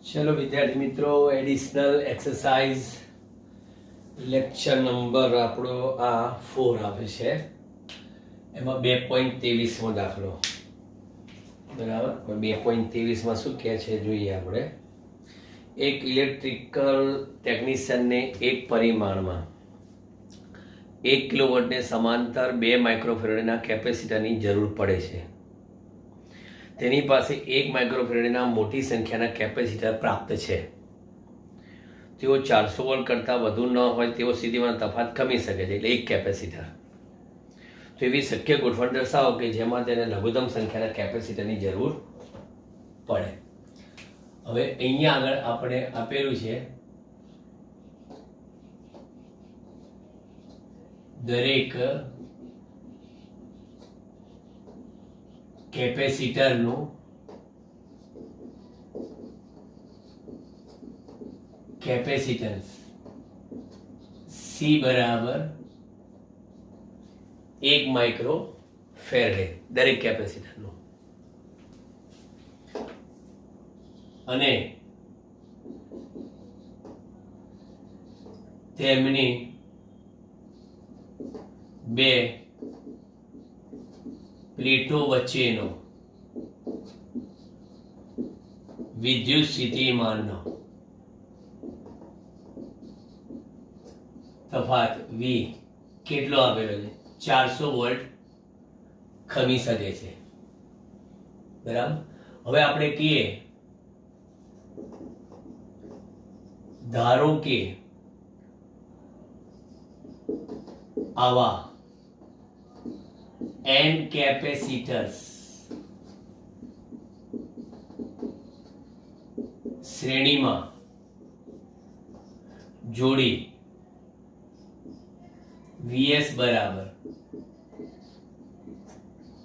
ચલો વિદ્યાર્થી મિત્રો, એડિશનલ એક્સરસાઇઝ લેક્ચર નંબર આપણો આ 4 આવે છે. એમાં 2.23મો દાખલો. બરાબર. 2.23માં શું કહે છે જોઈએ આપણે. એક ઇલેક્ટ્રિકલ ટેકનિશિયનને એક પરિમાણમાં 1 કિલોવોટને સમાંતર 2 માઇક્રોફેરેડના કેપેસિટરની જરૂર પડે છે. તેની પાસે 1 માઇક્રોફેરેડના મોટી સંખ્યાના કેપેસિટર પ્રાપ્ત છે. તેઓ 400 વોલ્ટ કરતાં વધુ ન હોય તેવો સ્થિતિમાં તફાત ખમી શકે છે, એટલે એક કેપેસિટર. તો એવી શક્ય ગોઠવણ દર્શાવો કે જેમાં તેને લઘુત્તમ સંખ્યાના કેપેસિટરની જરૂર પડે. હવે અહીંયા આગળ આપણે આપેલું છે દરેક કેપેસિટરનું કેપેસિટન્સ C બરાબર 1 માઇક્રો ફેરેડે દરેક કેપેસિટરનું, અને તેમની બે પ્લેટો વચ્ચેનો વિદ્યુત સ્થિતિમાનનો તફાત V કેટલો આપેલો છે? 400 વોલ્ટ ખમી શકે છે. બરાબર. હવે આપણે કહીએ, ધારો કે આવા n કેપેસિટર્સ શ્રેણીમાં જોડી Vs બરાબર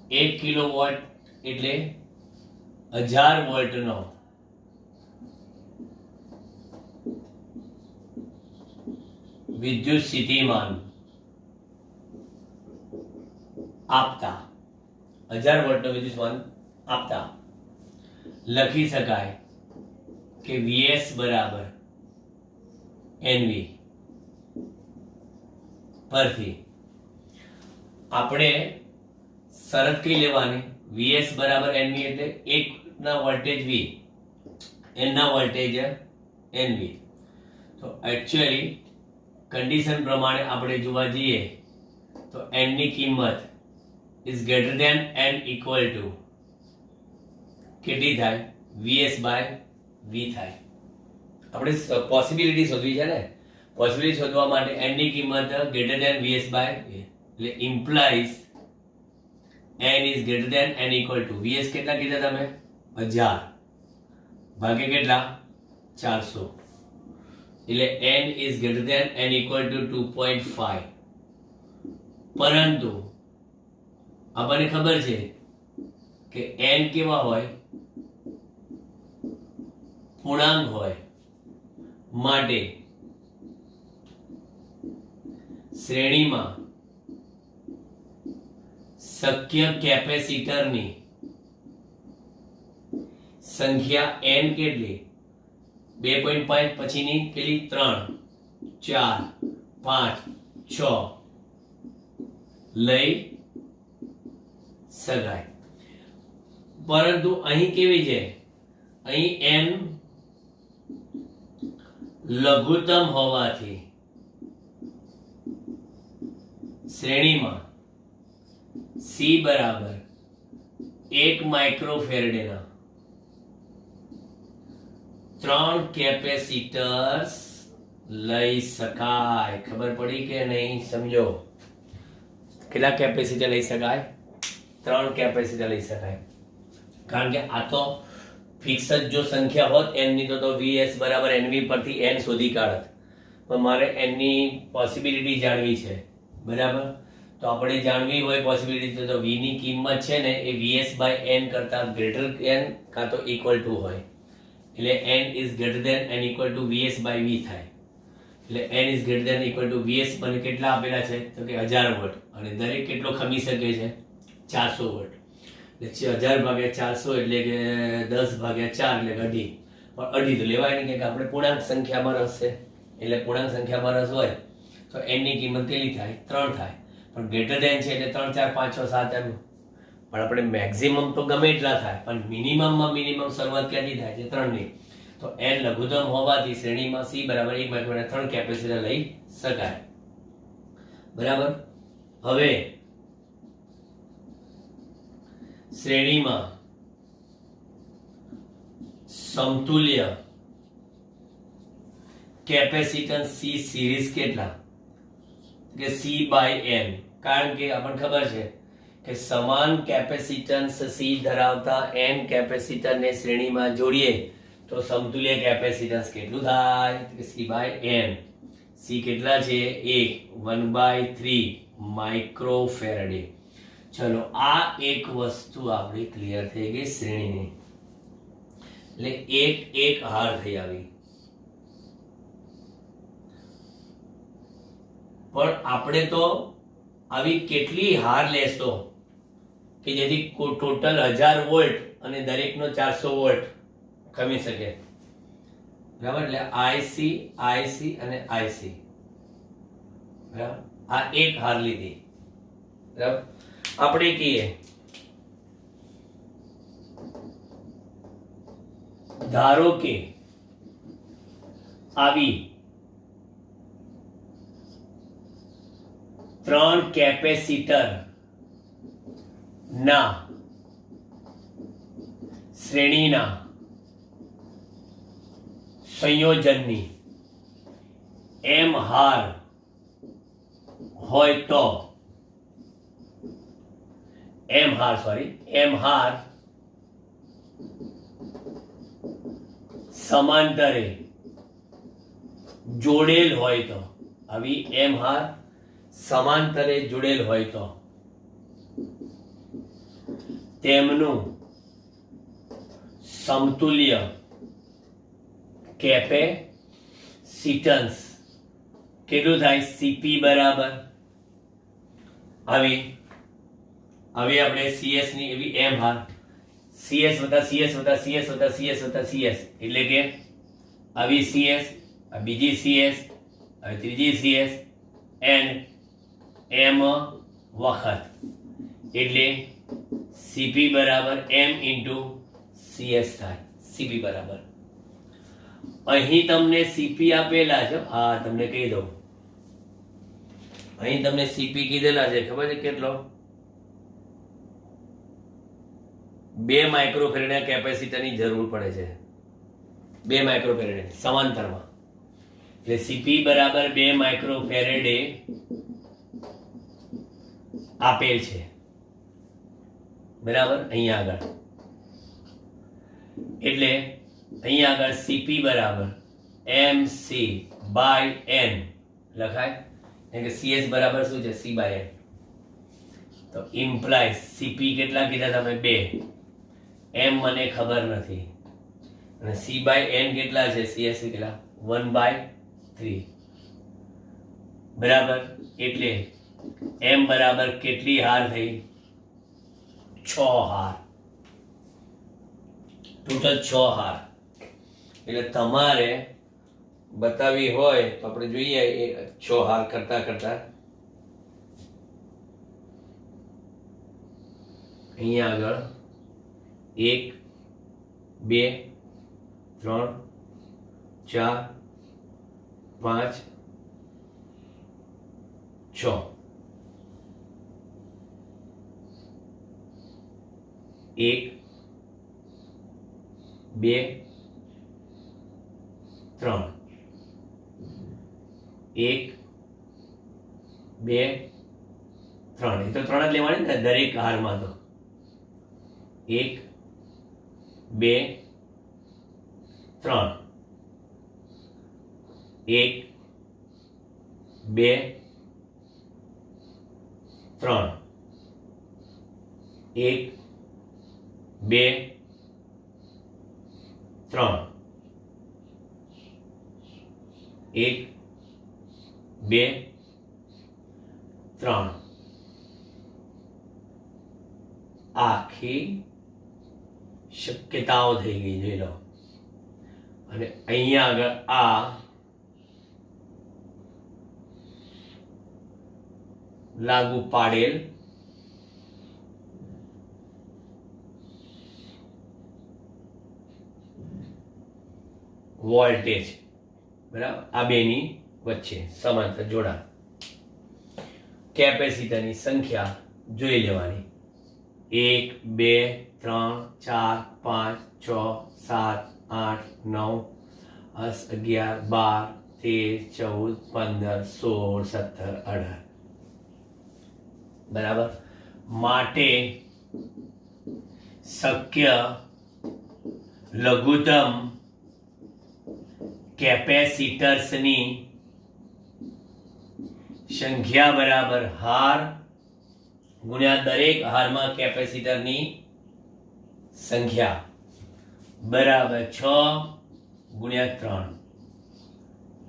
1 કિલોવોટ એટલે 1000 વોલ્ટનો વિદ્યુત સ્થિતિમાન આપતા 1000 વોલ્ટનો વિદ્યુત સ્થિતિમાન આપતા લખી શકાય કે Vs બરાબર NV. પરથી આપણે શરત કઈ લેવાની? Vs બરાબર NV એટલે 1 ના વોલ્ટેજ V, n ના વોલ્ટેજ NV. તો એકચ્યુઅલી કન્ડિશન પ્રમાણે આપણે જોવા જઈએ તો n ની કિંમત is greater than n equal to કેટલી થાય? Vs બાય V થાય. આપણે પોસિબિલિટી શોધવી છે ને. પોસિબિલિટી શોધવા માટે n ની કિંમત greater than Vs by V, એટલે implies n is greater than n equal to Vs કેટલા કીધા તમે? 1000 ભાગે કેટલા? 400, એટલે n is greater than n equal to 2.5. પરંતુ આપણને ખબર છે કે n કેવા હોય? પૂર્ણાંક હોય. માટે શ્રેણીમાં શક્ય કેપેસિટરની સંખ્યા n કેટલી? 2.5 પછીની કેટલી? 3, 4, 5, 6 લઈ શકાય. પરંતુ અહીં કેવી છે? અહીં n લઘુત્તમ હોવાથી શ્રેણીમાં C બરાબર 1 માઇક્રોફેરેડેના 3 કેપેસિટર્સ લઈ શકાય. ખબર પડી કે નહીં? સમજો. કેટલા કેપેસિટર લઈ શકાય? 3 કેપેસિટર લઈ શકાય. કારણ કે આ તો ફિક્સ જ જો સંખ્યા હોત n ની તો Vs બરાબર NV પરથી n શોધી કાઢત. પણ મારે n ની પોસિબિલિટી જાણવી છે. બરાબર. તો આપણે જાણવી હોય પોસિબિલિટી તો V ની કિંમત છે ને એ Vs બાય n કરતા ગ્રેટર n કાં તો ઇક્વલ ટુ હોય. એટલે n is greater than n equal to Vs by V થાય. એટલે n is greater than equal to Vs મને કેટલા આપેલા છે? તો કે 1000 વોલ્ટ, અને દરેક કેટલો ખમી શકે છે? 400 વોલ્ટ. એટલે 1000 ભાગ્યા 400 એટલે કે 10 ભાગ્યા 4 એટલે અઢી. પણ અઢી તો લેવાય નહીં, કે આપણે પૂર્ણાંક સંખ્યામાં રસ છે, એટલે પૂર્ણાંક સંખ્યામાં રસ હોય તો n ની કિંમત કેટલી થાય? 3 થાય. પણ ગ્રેટર ધેન છે એટલે 3 4 5 6 7 એમ. પણ આપણે મેક્સિમમ તો ગમે એટલા થાય, પણ મિનિમમમાં મિનિમમ શરૂઆત ક્યાંથી થાય છે? 3 ની. તો n લઘુત્તમ હોવાથી શ્રેણીમાં c બરાબર 1 માઇક્રોફેરાડ 3 કેપેસિટર લઈ શકાય. બરાબર. હવે શ્રેણીમાં સમતુલ્ય કેપેસિટન્સ C સિરીઝ કેટલા? કે C બાય n. કારણ કે આપણને ખબર છે કે સમાન કેપેસિટન્સ C ધરાવતા n કેપેસિટરને શ્રેણીમાં જોડીએ તો સમતુલ્ય કેપેસિટન્સ કેટલું થાય? કે C બાય n. C કેટલા છે? 1/3 માઇક્રોફેરાડે. ચલો, આ એક વસ્તુ આપણી ક્લિયર થઈ ગઈ શ્રેણીની. એટલે એક હાર થઈ આવી. પણ આપણે તો આવી કેટલી હાર લેશો કે જેથી ટોટલ 1000 વોલ્ટ અને દરેકનો 400 વોલ્ટ ખમી શકે. બરાબર. એટલે IC અને IC. બરાબર. આ એક હાર લીધી. બરાબર. આપણે કહીએ ધારો કે આવી 3 કેપેસિટર ના શ્રેણીના સંયોજનની m હાર હોય તો m હાર સમાંતરે જોડેલ હોય તો, આવી m હાર સમાંતરે જોડેલ હોય તો તેમનું સમતુલ્ય કેપેસિટન્સ કેટલું થાય? Cp બરાબર આવી આપણે CS ની એવી m હાર CS વત્તા CS વત્તા CS વત્તા CS વત્તા CS, એટલે કે આવી CS, આ બીજી CS, આવી ત્રીજી CS and m વખત, એટલે Cp બરાબર m into CS થાય. Cp બરાબર અહીં તમને Cp આપેલા છે. હા, તમને કહી દઉં, અહીં તમને Cp કીધેલા છે, ખબર છે કેટલો? 2 માઇક્રોફેરાડ કેપેસિટરની જરૂર પડે છે. 2 માઇક્રોફેરાડ સમાંતરમાં. એટલે Cp બરાબર 2 માઇક્રોફેરાડે આપેલ છે. બરાબર. અહીંયા આગળ એટલે અહીંયા આગળ Cp બરાબર mc બાય n લખાય. એટલે કે CS બરાબર શું છે? C by n. તો ઇમ્પ્લાઇઝ Cp કેટલા કીધા તમે? 2. m મને ખબર નથી, અને C બાય n કેટલા છે? CS કેટલા? 1/3. બરાબર. એટલે m બરાબર કેટલી હાર થઈ? 6 હાર. ટોટલ 6 હાર. એટલે તમારે બતાવી હોય તો આપણે જોઈએ એ 6 હાર કરતા અહીંયા આગળ 1 2 3 4 5 6. 1 2 3. 1 2 3. એ તો 3 જ લેવાની ને દરેક હારમાં. તો 1 2 3. 1 2 3. 1 2 3. 1 2 3. આખી શક્યતાઓ થઈ ગઈ. જોઈ લો. અને અહીંયા આગળ આ લાગુ પાડેલ વોલ્ટેજ, બરાબર, આ બેની વચ્ચે સમાંતર જોડાણ. કેપેસિટરની સંખ્યા જોઈ લેવાની. 1 2 3 4 5 6 7 8 9 10 11 12 13 14 15 16 17 18. બરાબર. માટે શક્ય લઘુત્તમ કેપેસિટર્સની સંખ્યા બરાબર હાર ગુણ્યા દરેક હારમાં કેપેસિટરની સંખ્યા બરાબર 6 ગુણ્યા 3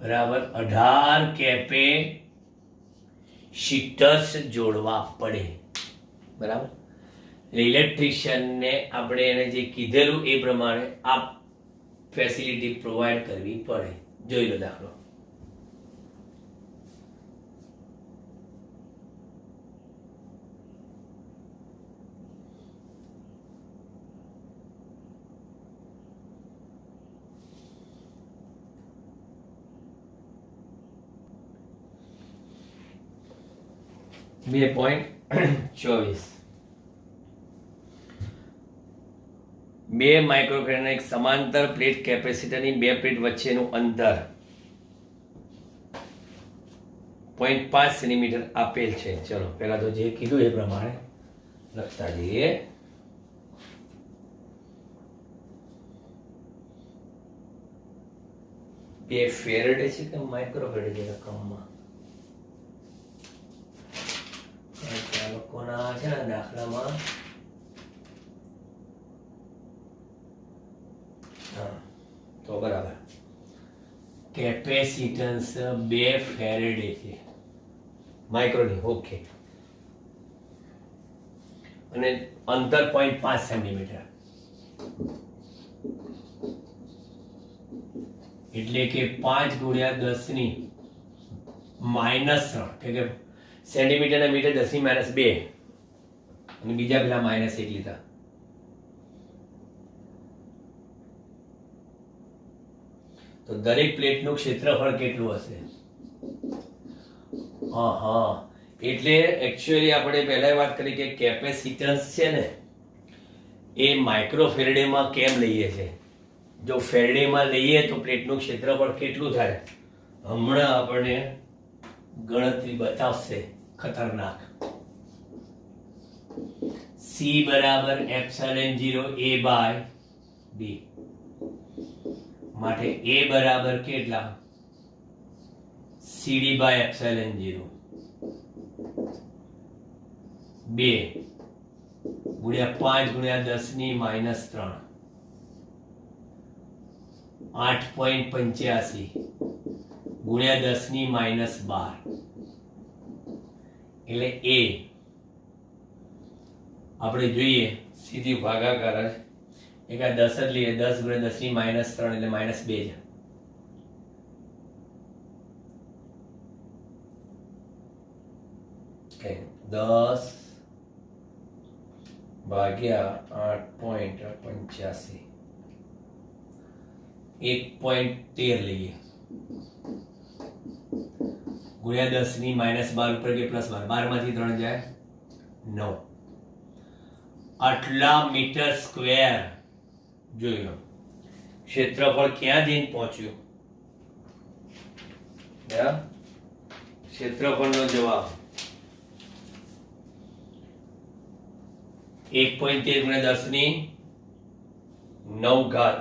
બરાબર 18 કેપેસિટર્સ જોડવા પડે. બરાબર. ઇલેક્ટ્રિશિયનને આપણે એને જે કીધેલું એ પ્રમાણે આ ફેસિલિટી પ્રોવાઈડ કરવી પડે. જોઈ લો દાખલો. બે પોઈન્ટ 24 બે માઇક્રોફેરાડના એક સમાંતર પ્લેટ કેપેસિટરની બે પ્લેટ વચ્ચેનું અંતર 0.5 સેન્ટીમીટર આપેલ છે. ચલો પહેલા તો જે કીધું એ પ્રમાણે લખતા જઈએ. બે ફેરેડે છે કે માઇક્રોફેરેડે છે રકમમાં? લોકોના છે ને દાખલામાં તો બરાબર કેપેસિટન્સ 2 ફેરેડે છે, માઇક્રોની. ઓકે. અને અંતર 0.5 સેન્ટીમીટર એટલે કે 5 ગુણ્યા 10 ની -3 કે સેન્ટીમીટર ને મીટર 10 ની -2 અને બીજા પેલા -1 લીધા. તો દરેક પ્લેટનું ક્ષેત્રફળ કેટલું હશે? એટલે એકચ્યુઅલી આપણે પહેલા વાત કરી કે કેપેસિટન્સ છે ને એ માઇક્રોફેરેડેમાં કેમ લઈએ છે. જો ફેરેડેમાં લઈએ તો પ્લેટનું ક્ષેત્રફળ કેટલું થાય હમણાં આપણને ગણતરી બતાવશે. ખતરનાક. C બરાબર ε0 A બાય B. માટે A બરાબર કેટલા? CD બાય ε0 2 ગુણ્યા 5 ગુણ્યા 10 ની -3 8.85 ગુણ્યા 10 ની -12 એટલે A આપણે જોઈએ સીધી ભાગાકાર જ એક આ 10 જ લઈએ. 10 ગુણ્યા 10 ની -3 એટલે -2 છે. ઓકે. 10 ભાગ્યા 8.85 1.13 લઈએ ગુણ્યા 10 ની -12 ઉપર કે +12 12 માંથી 3 જાય 9 આટલા મીટર સ્ક્વેર. જોઈ લો ક્ષેત્રફળ ક્યાં જઈને પહોંચ્યું. ક્ષેત્રફળનો જવાબ 1.13 ગુણ્યા 10 ની 9 ઘાત.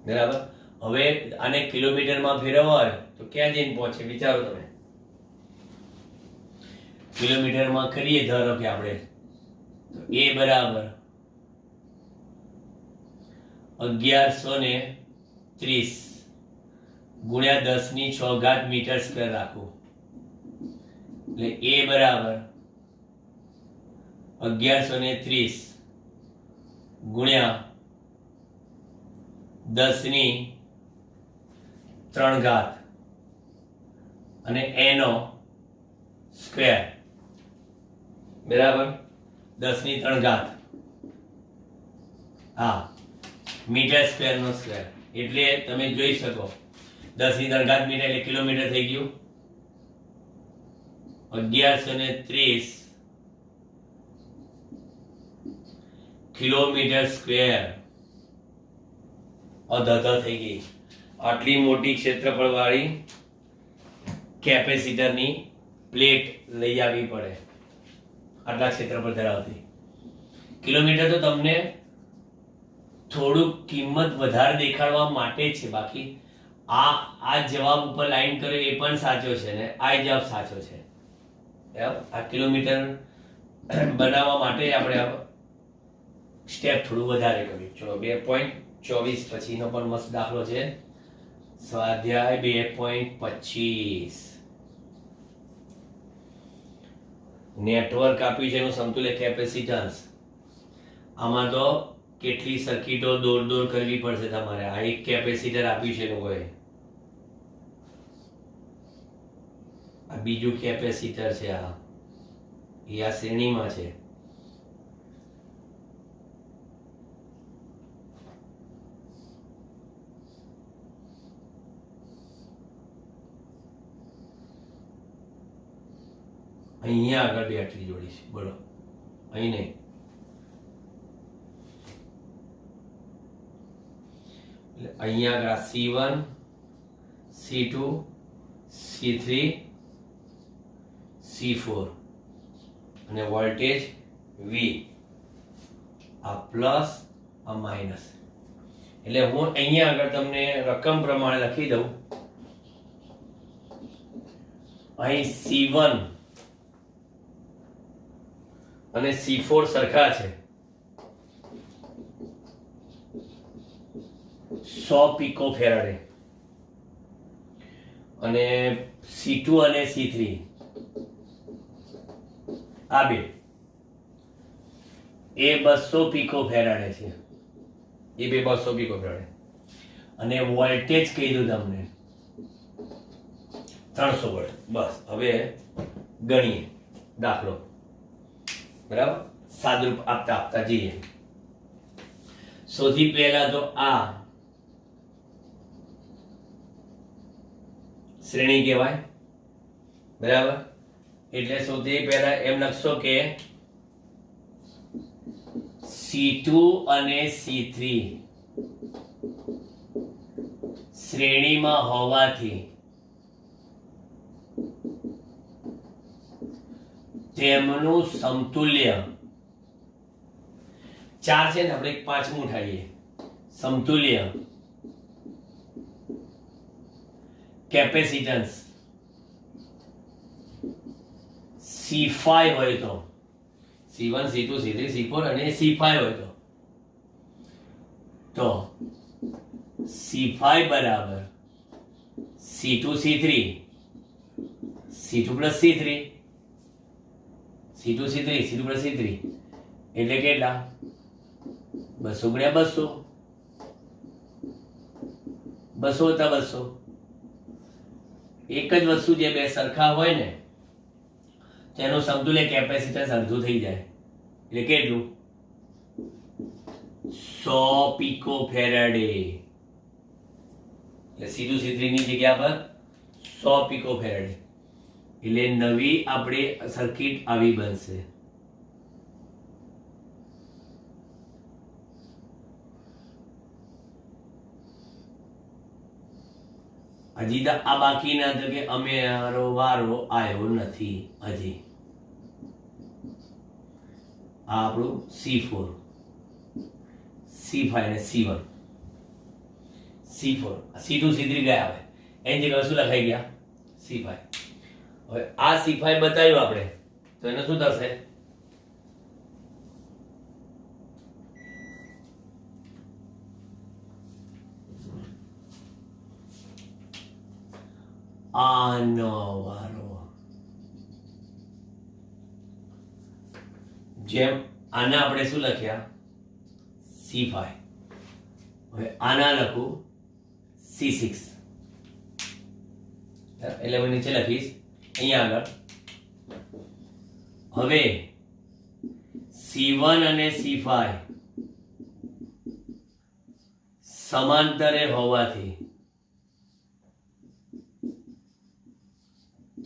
બરાબર. હવે આને કિલોમીટરમાં ફેરવવા હોય તો ક્યાં જઈને પહોંચે વિચારો તમે. કિલોમીટરમાં કરીએ ધારો કે આપણે તો A બરાબર 1130 ગુણ્યા 10 ની 6 ઘાત મીટર સ્ક્વેર રાખવું. એટલે A બરાબર 1130 ગુણ્યા 10³ અને એનો સ્ક્વેર, બરાબર, 10³ હા મીટર સ્ક્વેર નો સ્ક્વેર, એટલે તમે જોઈ શકો 10³ મીટર એટલે કિલોમીટર થઈ ગયું, 1130 કિલોમીટર સ્ક્વેર અધધ થઈ ગઈ. આટલી મોટી ક્ષેત્રફળ વાળી કેપેસિટરની પ્લેટ લઈ આવવી પડે, આટલા ક્ષેત્રફળ ધરાવતી. કિલોમીટર તો તમને થોડુંક કિંમત વધારે દેખાડવા માટે છે, બાકી આ જવાબ ઉપર લાઈન કર્યો એ પણ સાચો છે ને આ જવાબ સાચો છે. આ કિલોમીટર બનાવવા માટે આપણે સ્ટેપ થોડું વધારે કર્યું. ચલો 2.24 પછીનો પણ મસ્ત દાખલો છે, સ્વાધ્યાય 2.25. નેટવર્ક આપ્યું છે એનું સમતુલ્ય કેપેસિટન્સ. આમાં તો કેટલી સર્કિટો દોર કરવી પડશે તમારે. આ એક કેપેસિટર આપ્યું છે લોકોએ, આ બીજું કેપેસિટર છે, આ શ્રેણીમાં છે. અહીંયા આગળ બેટરી જોડી છે, બોલો અહીં નહીં. એટલે અહીંયા આગળ C1 C2 C3 C4 અને વોલ્ટેજ V, આ પ્લસ આ માઇનસ. એટલે હું અહીંયા આગળ તમને રકમ પ્રમાણે લખી દઉં. અહીં C1 અને C4 સરખા છે, 100 પિકોફેરાડે, અને C2 અને C3 આ બે એ 200 પિકોફેરાડે છે, એ બે 200 પિકોફેરાડે. અને વોલ્ટેજ કહી દઉં તમને 300 વોલ્ટ. બસ હવે ગણીએ દાખલો, બરાબર, સાદુરૂપ આપતા જઈએ. સૌથી પહેલા તો આ શ્રેણી કહેવાય, બરાબર. એટલે સૌથી પહેલા એમ લખશો કે C2 અને C3 શ્રેણીમાં હોવાથી તેમનું સમતુલ્ય 4 છે ને, આપણે એક પાંચમું ઉઠાવીએ, સમતુલ્ય કેપેસિટન્સ C5 હોય તો, C1 C2 C3 C4 અને C5 હોય તો C5 બરાબર C2 C3 C2 plus C3 C2 C3 C2 plus C3 એટલે કેટલા? 200 ગુણ્યા 200, 200 વત્તા 200. એક જ વસ્તુ જે બે સરખા હોય ને તેનું સમતુલ્ય કેપેસિટન્સ અડધું થઈ જાય, એટલે કેટલું? 100 પિકોફેરાડે. એટલે C2 C3 ની જગ્યા પર 100 પિકોફેરાડે. એટલે નવી આપણે સર્કિટ આવી બનશે. હજી આ બાકી ના તો કે અમારો વારો આવ્યો નથી હજી. આ આપણું C4 C5 અને C1 C4 C2 C3 ગયા. હવે એની જગ્યાએ શું લખાઈ ગયા? C5. હવે આ C5 બતાવ્યું આપણે તો એને શું થશે? આનો વારો. જેમ આને આપણે શું લખ્યા? C5. હવે આના લખું C6. એટલે હું નીચે લખીશ અહીંયા આગળ. હવે C1 અને C5 સમાંતરે હોવાથી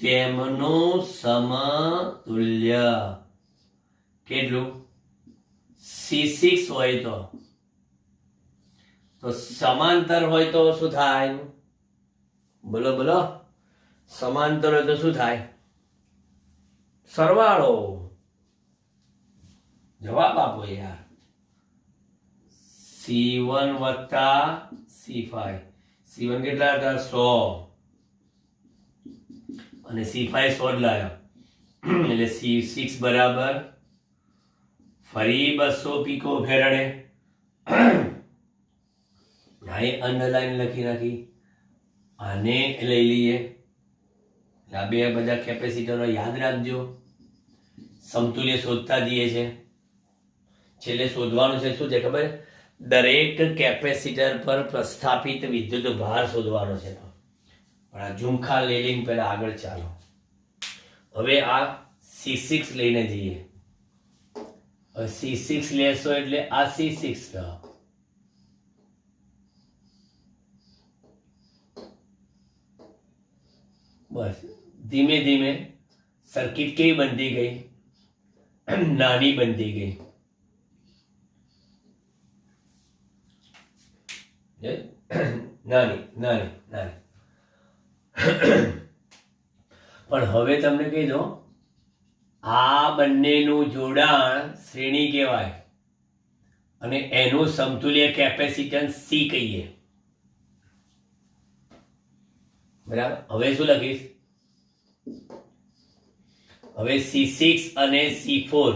તેમનું સમતુલ્ય કેટલું? C6 હોય તો સમાંતર હોય તો શું થાય? બોલો બોલો. સમાંતર હોય તો શું થાય? સરવાળો. જવાબ આપો યાર. C1 વત્તા C5. C1 કેટલા હતા? 100 અને C5 100 લાયા એટલે C6 બરાબર ફરી 200 પીકો ફેરાડે. અહીં અંડરલાઈન લખી નાખી. આને લઈ લઈએ. આ બે બધા કેપેસિટરો યાદ રાખજો. સમતુલ્ય શોધતા જઈએ છે. છેલ્લે શોધવાનું છે શું છે ખબર? દરેક કેપેસિટર પર પ્રસ્થાપિત વિદ્યુત ભાર શોધવાનો છે. પણ આ ઝુમખા લઈ લઈને પહેલા આગળ ચાલો. હવે આ C6 લઈને જઈએ. હવે C6 લેશો એટલે આ C6 લો. બસ ધીમે ધીમે સર્કિટ કેવી બનતી ગઈ? નાની બનતી ગઈ. નાની નાની નાની. પણ હવે તમને કહી દો, આ બંનેનું જોડાણ શ્રેણી કહેવાય અને એનું સમતુલ્ય કેપેસિટન્સ C કહીએ. બરાબર. હવે શું લખીશ? હવે C6 અને C4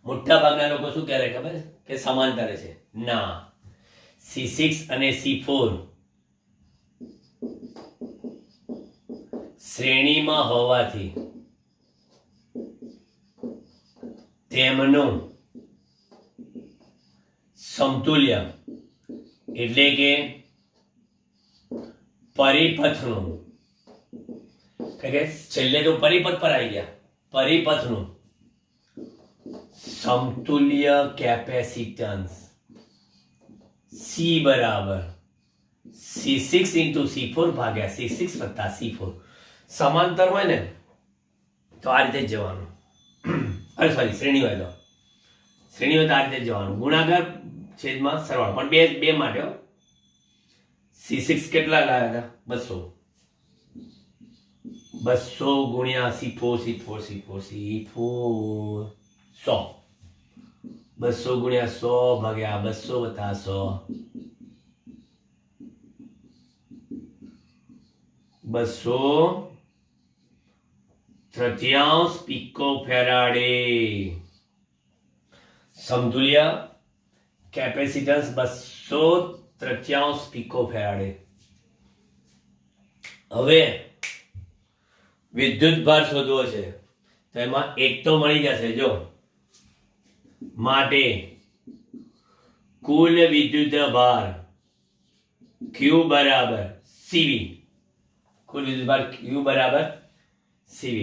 મોટા ભાગના લોકો શું કહે ખબર કે સમાંતરે છે? ના. C6 અને C4 શ્રેણીમાં હોવાથી તેમનું સમતુલ્ય એટલે કે પરિપથનું, છેલ્લે તો પરિપથ પર આવી ગયા, પરિપથનું સમતુલ્ય કેપેસિટન્સ C બરાબર C6 into C4 ભાગ્યા C6 વત્તા C4. સમાંતર હોય ને તો આ રીતે જ જવાનું. અરે સોરી, શ્રેણી હોય તો આ રીતે જ જવાનું. ગુણાકાર છેદમાં સરવાળો. પણ બે માટે C6 કેટલા લાવ્યા હતા? 200 ગુણ્યા C4 100. 200 ગુણ્યા 100 ભાગ્યા 200 વત્તા 100. 233 પીકો ફેરાડે. સમતુલ્ય કેપેસિટન્સ 233 પીકો ફેરાડે. હવે વિદ્યુત ભાર શોધવો છે તો એમાં એક તો મળી જશે. જો માટે કુલ વિદ્યુત ભાર Q બરાબર CV. કુલ વિદ્યુત ભાર Q બરાબર CV.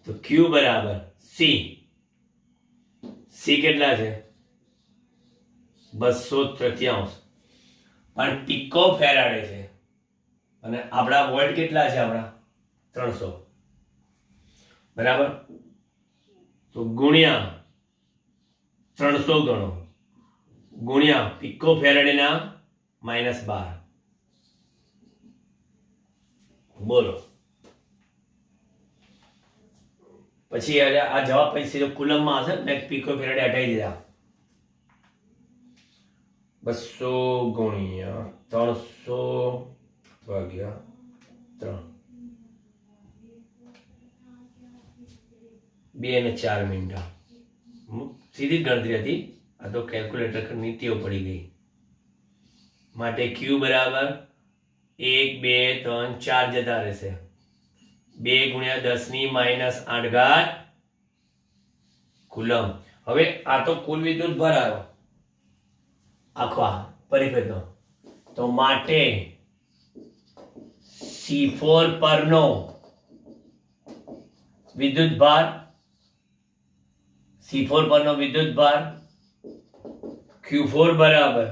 તો Q બરાબર C. C કેટલા છે? 233. પણ પીકો ફેરાડે છે અને આપણા વોલ્ટ કેટલા છે? આપણા 300. બરાબર. તો ગુણ્યા 300 ગણો ગુણ્યા પીકો ફેરાડેના -12. બોલો. પછી આ જવાબ પછી કુલમમાં હશે ને, પીકો ફેરાડે હટાવી દીધા. 200 ગુણ્યા 300 ભાગ્યા 3. 2 અને 4 મિનિટ. સીધી જ ગણતરી હતી. આ તો કેલ્ક્યુલેટરની ટેવ પડી ગઈ. માટે Q બરાબર 1 2 3 4 જતા રહેશે. 2 ગુણ્યા 10⁻8 કુલમ. હવે આ તો કુલ વિદ્યુત ભાર આવ્યો. આખો પરિપેદનો તો માટે C4 પરનો વિદ્યુત ભાર C4 પરનો વિદ્યુત ભાર Q4 બરાબર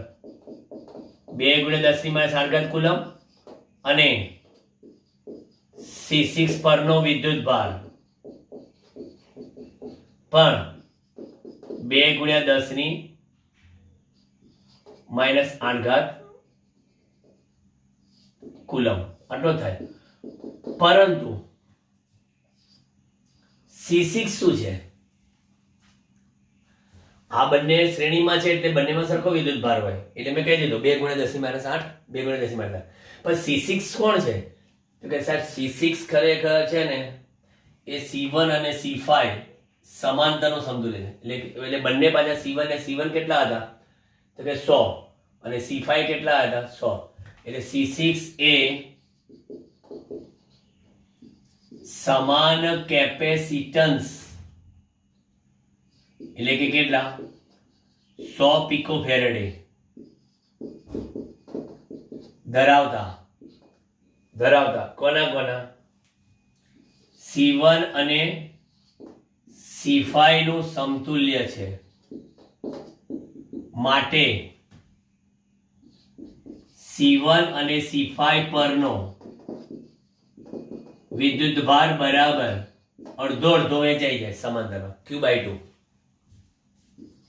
2 × 10⁻⁸ કુલમ અને C6 પરનો વિદ્યુત ભાર પણ 2 × 10⁻⁸ કુલમ આટલો થાય. પરંતુ C6 શું છે? આ બંને શ્રેણીમાં છે એટલે બંનેમાં સરખો વિદ્યુત ભાર હોય એટલે મેં કહી દીધું 2 × 10⁻⁸ 2 × 10⁻⁸. પણ C6 કોણ છે? તો કે સાહેબ C6 ખરેખર છે ને એ C1 અને C5 સમાંતરનો સમતુલ્ય છે. એટલે બંને પાછા C1 ને C1 કેટલા હતા? તો કે 100 અને C5 કેટલા હતા? 100. એટલે C6 એ સમાન કેપેસિટન્સ એટલે કે કેટલા? 100 પિકોફેરેડે ધરાવતા કોના C1 અને C5 નું સમતુલ્ય છે. માટે C1 અને C5 પરનો વિદ્યુત ભાર બરાબર અડધો વહેંચાઈ જાય સમાંતરમાં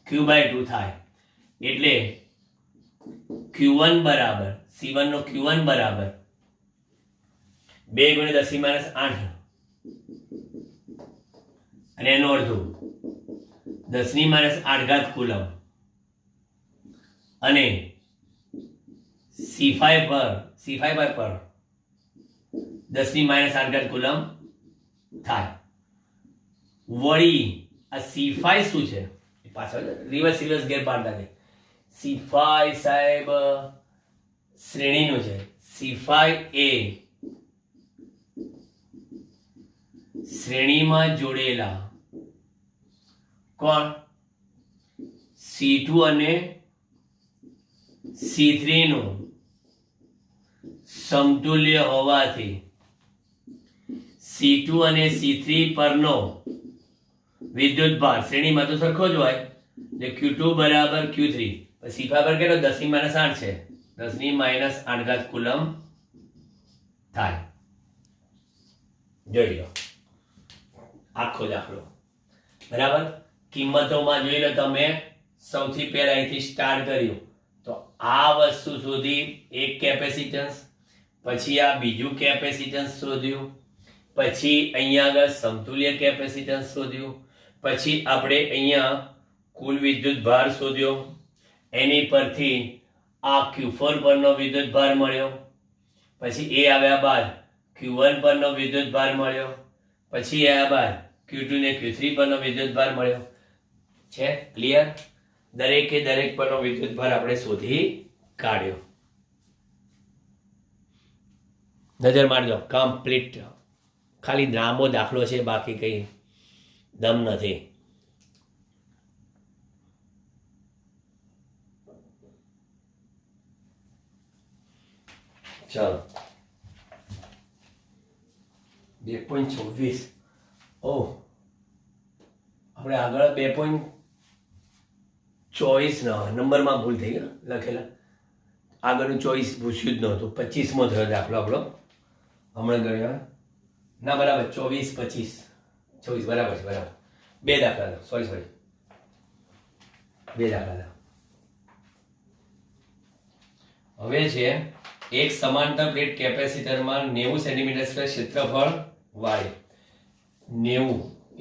Q/2 થાય. એટલે Q1 બરાબર C1 નો Q1 બરાબર 2 × 10⁻⁸ અને એનું અડધું 10⁻⁸ કુલમ અને C5 પર 10⁻⁸ કુલમ થાય. વળી આ C5 શું છે? પાછળ રિવર્સ ગેર પાડતા છે. C5 સાહેબ શ્રેણીનું છે. C5 એ શ્રેણીમાં જોડેલા કોણ? C2 અને C3 નું સમતુલ્ય હોવાથી C2 અને C3 પરનો વિદ્યુત ભાર શ્રેણીમાં તો સરખો જ હોય એટલે Q2 બરાબર Q3. C5 પર કેટલો? 10⁻⁸ છે. 10⁻⁸ કુલમ થાય. જોઈ લો આખો દાખલો બરાબર. કિંમતોમાં જોઈ લો તમે. સૌથી પહેલા અહીંથી સ્ટાર્ટ કર્યું તો આ વસ્તુ શોધી, એક કેપેસિટન્સ, પછી આ બીજું કેપેસિટન્સ શોધ્યું, પછી અહીંયા આગળ સમતુલ્ય કેપેસિટન્સ શોધ્યું, પછી આપણે અહીંયા કુલ વિદ્યુત ભાર શોધ્યો, એની પરથી આ Q4 પરનો વિદ્યુત ભાર મળ્યો, પછી એ આવ્યા બાદ Q1 પરનો વિદ્યુત ભાર મળ્યો, પછી આવ્યા બાદ Q2 ને Q3 પરનો વિદ્યુત ભાર મળ્યો. છે ક્લિયર? દરેકે દરેક પરનો વિદ્યુત ભાર આપણે શોધી કાઢ્યો. નજર મારજો, કમ્પ્લીટ. ખાલી નામો દાખલો છે, બાકી કઈ દમ નથી. ચાલો 2.26. ઓહ, આપણે આગળ 2.24 ના નંબરમાં ભૂલ થઈ ગઈ લખેલા. આગળનું 24 પૂછ્યું જ નહોતું. 25મો થયો દાખલો આપણો હમણાં ગણ્યા. ના બરાબર 24 25 બરાબર છે. બરાબર બે દાખલા. સોરી બે દાખલા. હવે છે એક સમાંતર પ્લેટ કેપેસિટરમાં 90 સેન્ટીમીટર સ્ક્વેર ક્ષેત્રફળ વાળી 90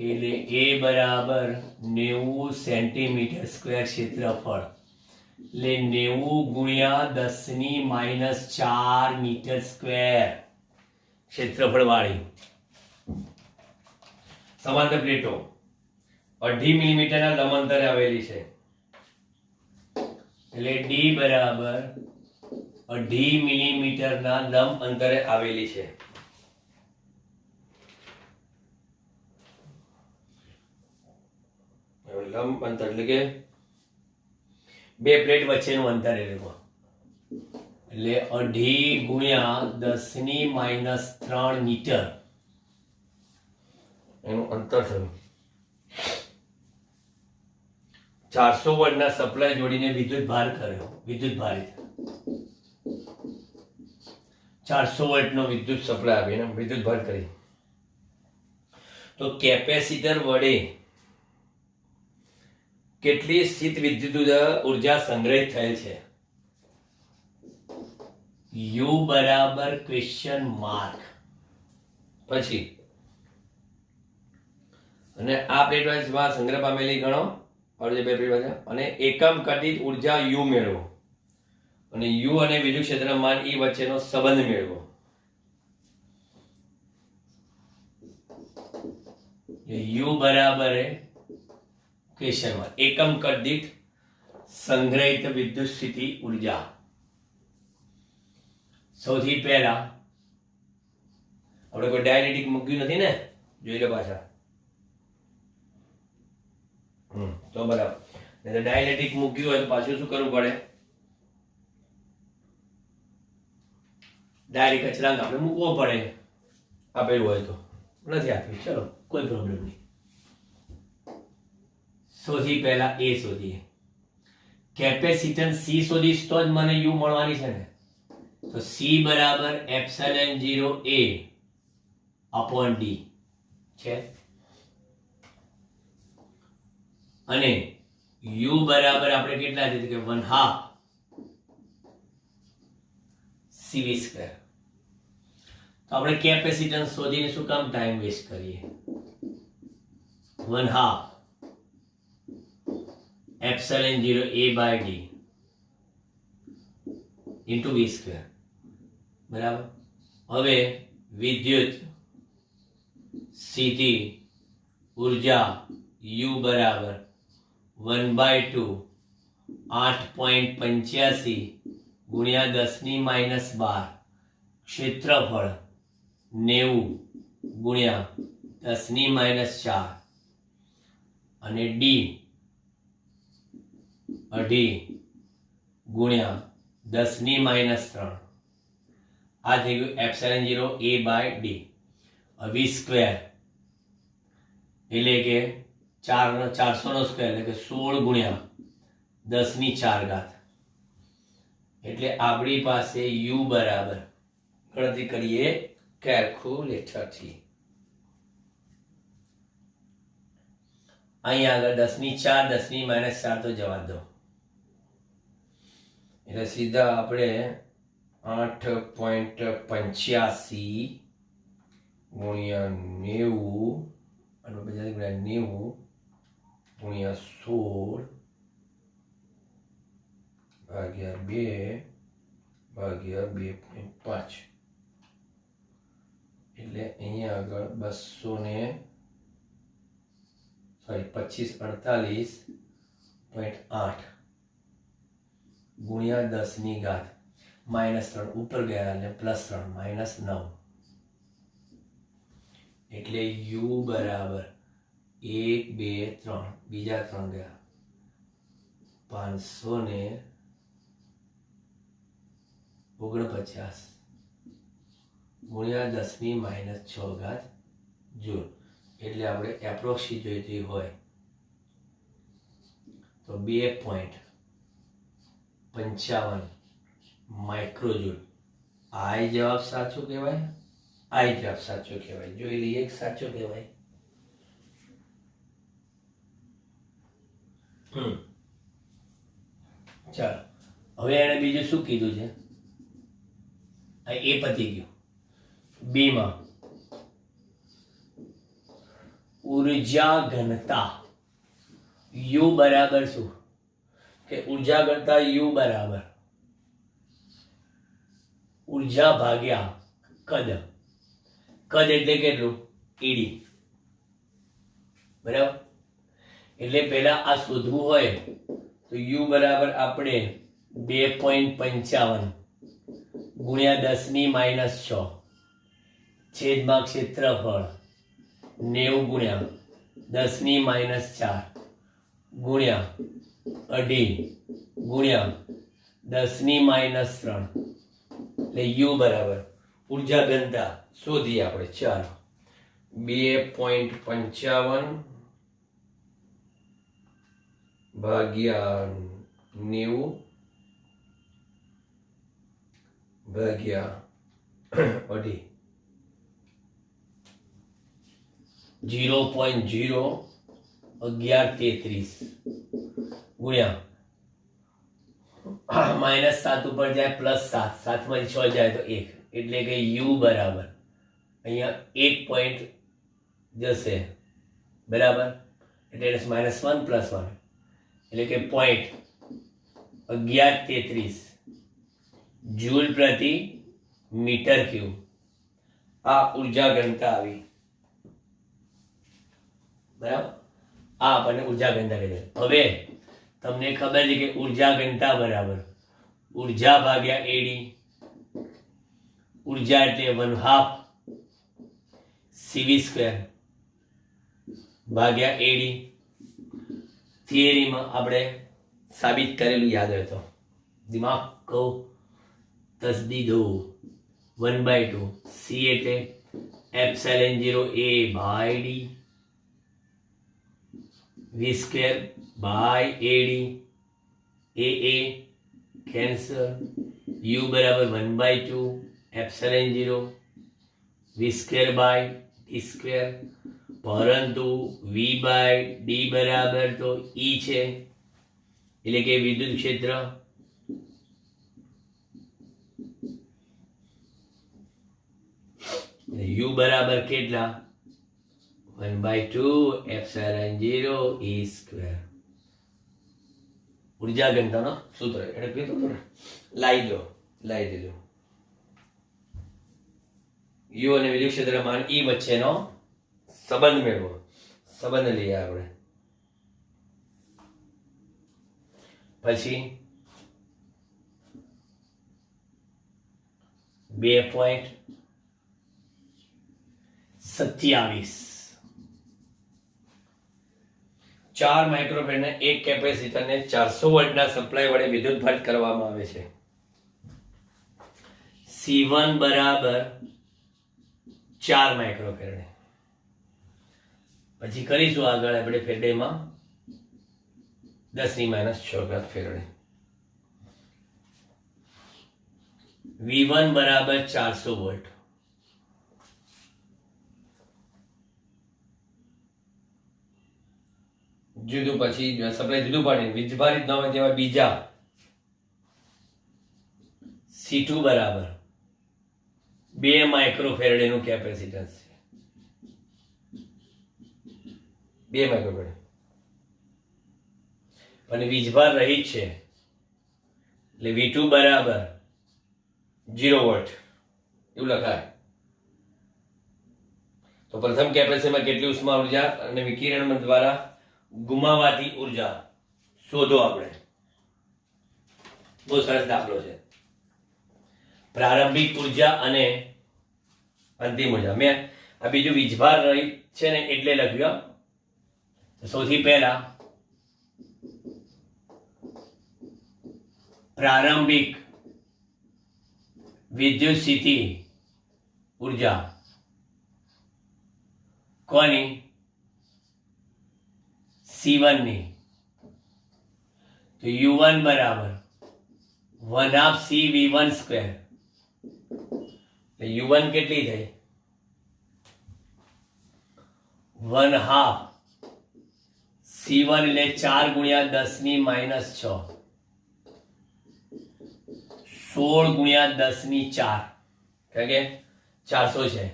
એટલે એ બરાબર 90 સેન્ટીમીટર સ્ક્વેર ક્ષેત્રફળ એટલે 90 × 10⁻⁴ મીટર સ્ક્વેર ક્ષેત્રફળ વાળી સમાંતર પ્લેટો 2.5 મિલીમીટરના લંબાંતરે આવેલી છે. એટલે ડી બરાબર 2.5 મિલીમીટરના લંબ અંતરે આવેલી છે. લંબ અંતર એટલે કે બે પ્લેટ વચ્ચેનું અંતર એટલે 2.5 ગુણ્યા 10⁻³ મીટર એનું અંતર થયું. 400 વોલ્ટના સપ્લાય જોડીને વિદ્યુત ભાર કર્યો, વિદ્યુત ભારિત 400 વોલ્ટનો વિદ્યુત સપ્લાય આપીને વિદ્યુત ભાર કરી. તો કેપેસિટર વડે કેટલી સ્થિત વિદ્યુત ઉર્જા સંગ્રહિત થયેલ છે? યુ બરાબર ક્વેશ્ચન માર્ક. પછી અને આ પ્લેટ વાઇઝમાં સંગ્રહ પામેલી ગણો અડધી બે પ્લેટ વાઇઝ અને એકમ કદીઠ ઉર્જા યુ મેળવો અને યુ અને વિદ્યુત ક્ષેત્રમાન ઈ વચ્ચેનો સંબંધ મેળવો. યુ બરાબર ક્વેશ્ચનમાં એકમ કદીઠ સંગ્રહિત વિદ્યુત સ્થિતિ ઉર્જા. સૌથી પહેલા આપણે કોઈ ડાયનેટિક મૂક્યું નથી ને, જોઈ લો પાછા. તો બરાબર. નહીં તો ડાયનેટિક મૂક્યું હોય તો પાછું શું કરવું પડે? ડાયરેક્ટ અચળાંક આપણે મૂકવો પડે. આપેલું હોય તો નથી આપ્યું, ચલો કોઈ પ્રોબ્લેમ નહીં. સૌથી પહેલા એ શોધીએ. કેપેસિટન્સ સી શોધીશ તો જ મને યુ મળવાની છે ને. તો સી બરાબર ε0 a અપોન ડી છે અને યુ બરાબર આપણે કેટલા છે કે 1/2 cv². તો આપણે કેપેસિટન્સ શોધીને શું કામ ટાઈમ વેસ્ટ કરીએ? 1/2 ε0 a/d ઇન્ટુ v². બરાબર. હવે વિદ્યુત સ્થિતિ ઉર્જા U બરાબર 1/2 8.85 ગુણ્યા 10⁻12 ક્ષેત્રફળ 90 ગુણ્યા 10⁻4 અને D 2.5 ગુણ્યા 10⁻3 આ થઈ ગયું ε0 a/d. v² એટલે કે 400 નો સ્ક્વેર એટલે કે 16 ગુણ્યા 10⁴ એટલે આપણી પાસે u બરાબર ગણતરી કરીએ કેલ્ક્યુલેટરથી. અહીં આગળ 10⁴ 10⁻4 તો જવા દો એટલે સીધા આપણે 8.85 ગુણ્યા 90 અને બધા ગુણ્યા 90 ગુણ્યા 16 ભાગ્યા 2 ભાગ્યા 2.5 એટલે અહીંયા આગળ 2548.8 ગુણ્યા 10⁻³ -3 ઉપર ગયા એટલે +3 -9 એટલે u બરાબર 1 2 3 બીજા 3 ગયા 549 ગુણ્યા 10⁻6 જૂલ. એટલે આપણે એપ્રોક્સી જોઈતી હોય તો 2.55 માઇક્રોજૂલ. આ જવાબ સાચો કહેવાય, આ જવાબ સાચો કહેવાય. જોઈ લઈએ એક સાચો કહેવાય. ચાલો હવે એને બીજું શું કીધું છે? એ પતી ગયું. બી માં ઉર્જા ઘનતા યુ બરાબર શું કે ઉર્જા ઘનતા યુ બરાબર ઉર્જા ભાગ્યા કદ. કદ એટલે કેટલું? ઈડી. બરાબર. એટલે પહેલા આ શોધવું હોય તો યુ બરાબર આપણે 2.55 ગુણ્યા 10⁻6 છેદમાં ક્ષેત્રફળ 90 ગુણ્યા 10⁻4 ગુણ્યા 2.5 ગુણ્યા 10⁻³ એટલે યુ બરાબર ઉર્જા ઘનતા શોધીએ આપણે. ચાલો 2.55 ભાગ્યા 90 ભાગ્યા 2.5 0.01133 ગુણ્યા -7 ઉપર જાય +7, 7 માંથી 6 જાય તો 1, એટલે કે u બરાબર અહીંયા 1 પોઈન્ટ જશે બરાબર, એટલે -1 + 1 એટલે કે 0.1133 જૂલ પ્રતિ મીટર ક્યુબ. આ ઉર્જા ઘનતા આવી બરાબર. આ આપણને ઉર્જા ઘનતા કહે છે. હવે તમને ખબર છે કે ઉર્જા ઘનતા બરાબર ઉર્જા ભાગ્યા એડી. ઉર્જા એટલે 1/2 cv² ભાગ્યા એડી. થિયરીમાં આપણે સાબિત કરેલું યાદ હોય તો દિમાગ કહો તસદીદો 1/2 c એટલે ε0a/d v² by ad a cancel u બરાબર 1/2 ε0 v² by d², પરંતુ v by d બરાબર તો e છે, એટલે કે વિદ્યુત ક્ષેત્ર u બરાબર કેટલા 1/2 ε0 e². ઉર્જા ઘનતાનો સૂત્ર એટલે કીધું ને, લાઈ દીધું. u અને વિદ્યુત ક્ષેત્રમાન e વચ્ચેનો સંબંધ મેળવો. સંબંધ લઈએ આપણે. પછી 2.27 4 માઇક્રોફેરાડના એક કેપેસિટરને 400 વોલ્ટના સપ્લાય વડે વિદ્યુતભારિત કરવામાં આવે છે. C1 બરાબર 4 માઇક્રોફેરાડ. પછી કરીશું આગળ આપણે ફેરાડેમાં 10⁻⁶ ફેરાડ. V1 બરાબર 400 વોલ્ટ. જુદું પછી સપ્લાય જુદું પાડીને વીજભારિત ન હોય તેવા બીજા C2 બરાબર 2 માઇક્રોફેરાડ એનું કેપેસિટન્સ છે. 2 માઇક્રોફેરાડ અને વીજભાર રહિત છે, એટલે V2 બરાબર 0 વોલ્ટ એવું લખાય. તો પ્રથમ કેપેસિટરમાં કેટલી ઉષ્મા ઉર્જા અને વિકિરણ દ્વારા ગુમાવાતી ઉર્જા શોધો આપણે. બહુ સરસ દાખલો છે. પ્રારંભિક ઉર્જા અને અંતિમ ઉર્જા. મેં આ બીજું વીજભાર રહિત છે ને એટલે લખ્યું. સૌથી પહેલા પ્રારંભિક વિદ્યુત સ્થિતિ ઉર્જા કોની? C1 ની. તો U1 બરાબર 1/2 CV1². U1 કેટલી થઈ? 1/2 C1 એટલે 4 ગુણ્યા 10⁻⁶. 16 ગુણ્યા 10⁴. કારણ કે 400 છે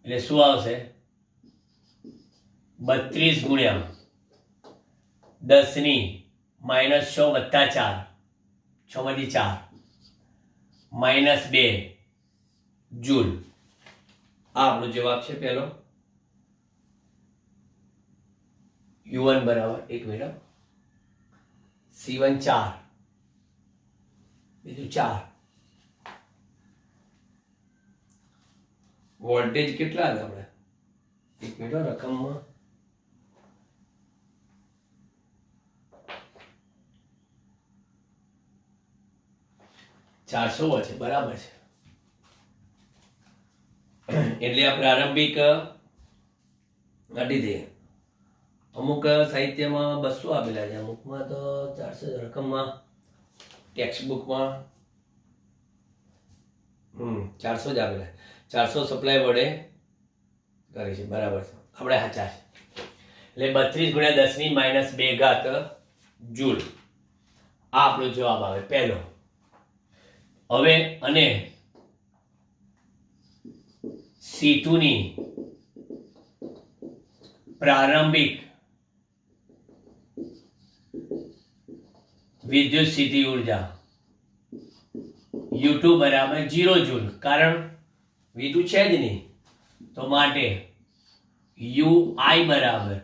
એટલે શું આવશે? 32 ગુણ્યા 10⁻⁶ + 4, 6 માંથી 4 -2 જૂલ. આ આપણો જવાબ છે પહેલો. U1 બરાબર 1 મિનિટ C1 4 બીજું 4. વોલ્ટેજ કેટલા હતા આપણે? 1 મિનિટ રકમમાં 400 વોટ છે, બરાબર છે. એટલે આ પ્રારંભિક કાઢી દે. અમુક સાહિત્યમાં 200 આપેલા છે, અમુકમાં તો 400 રકમમાં ટેક્સ્ટ બુકમાં 400 જ આપેલા. 400 સપ્લાય વડે કરી છે, બરાબર છે, આપણે સાચા છે. એટલે 32 × 10⁻2 જૂલ આ આપણો જવાબ આવે પહેલો. હવે અને C2 ની પ્રારંભિક વિદ્યુત સ્થિતિ ઉર્જા U2 બરાબર 0 જૂલ, કારણ V2 છે જ નહીં, તો માટે UI બરાબર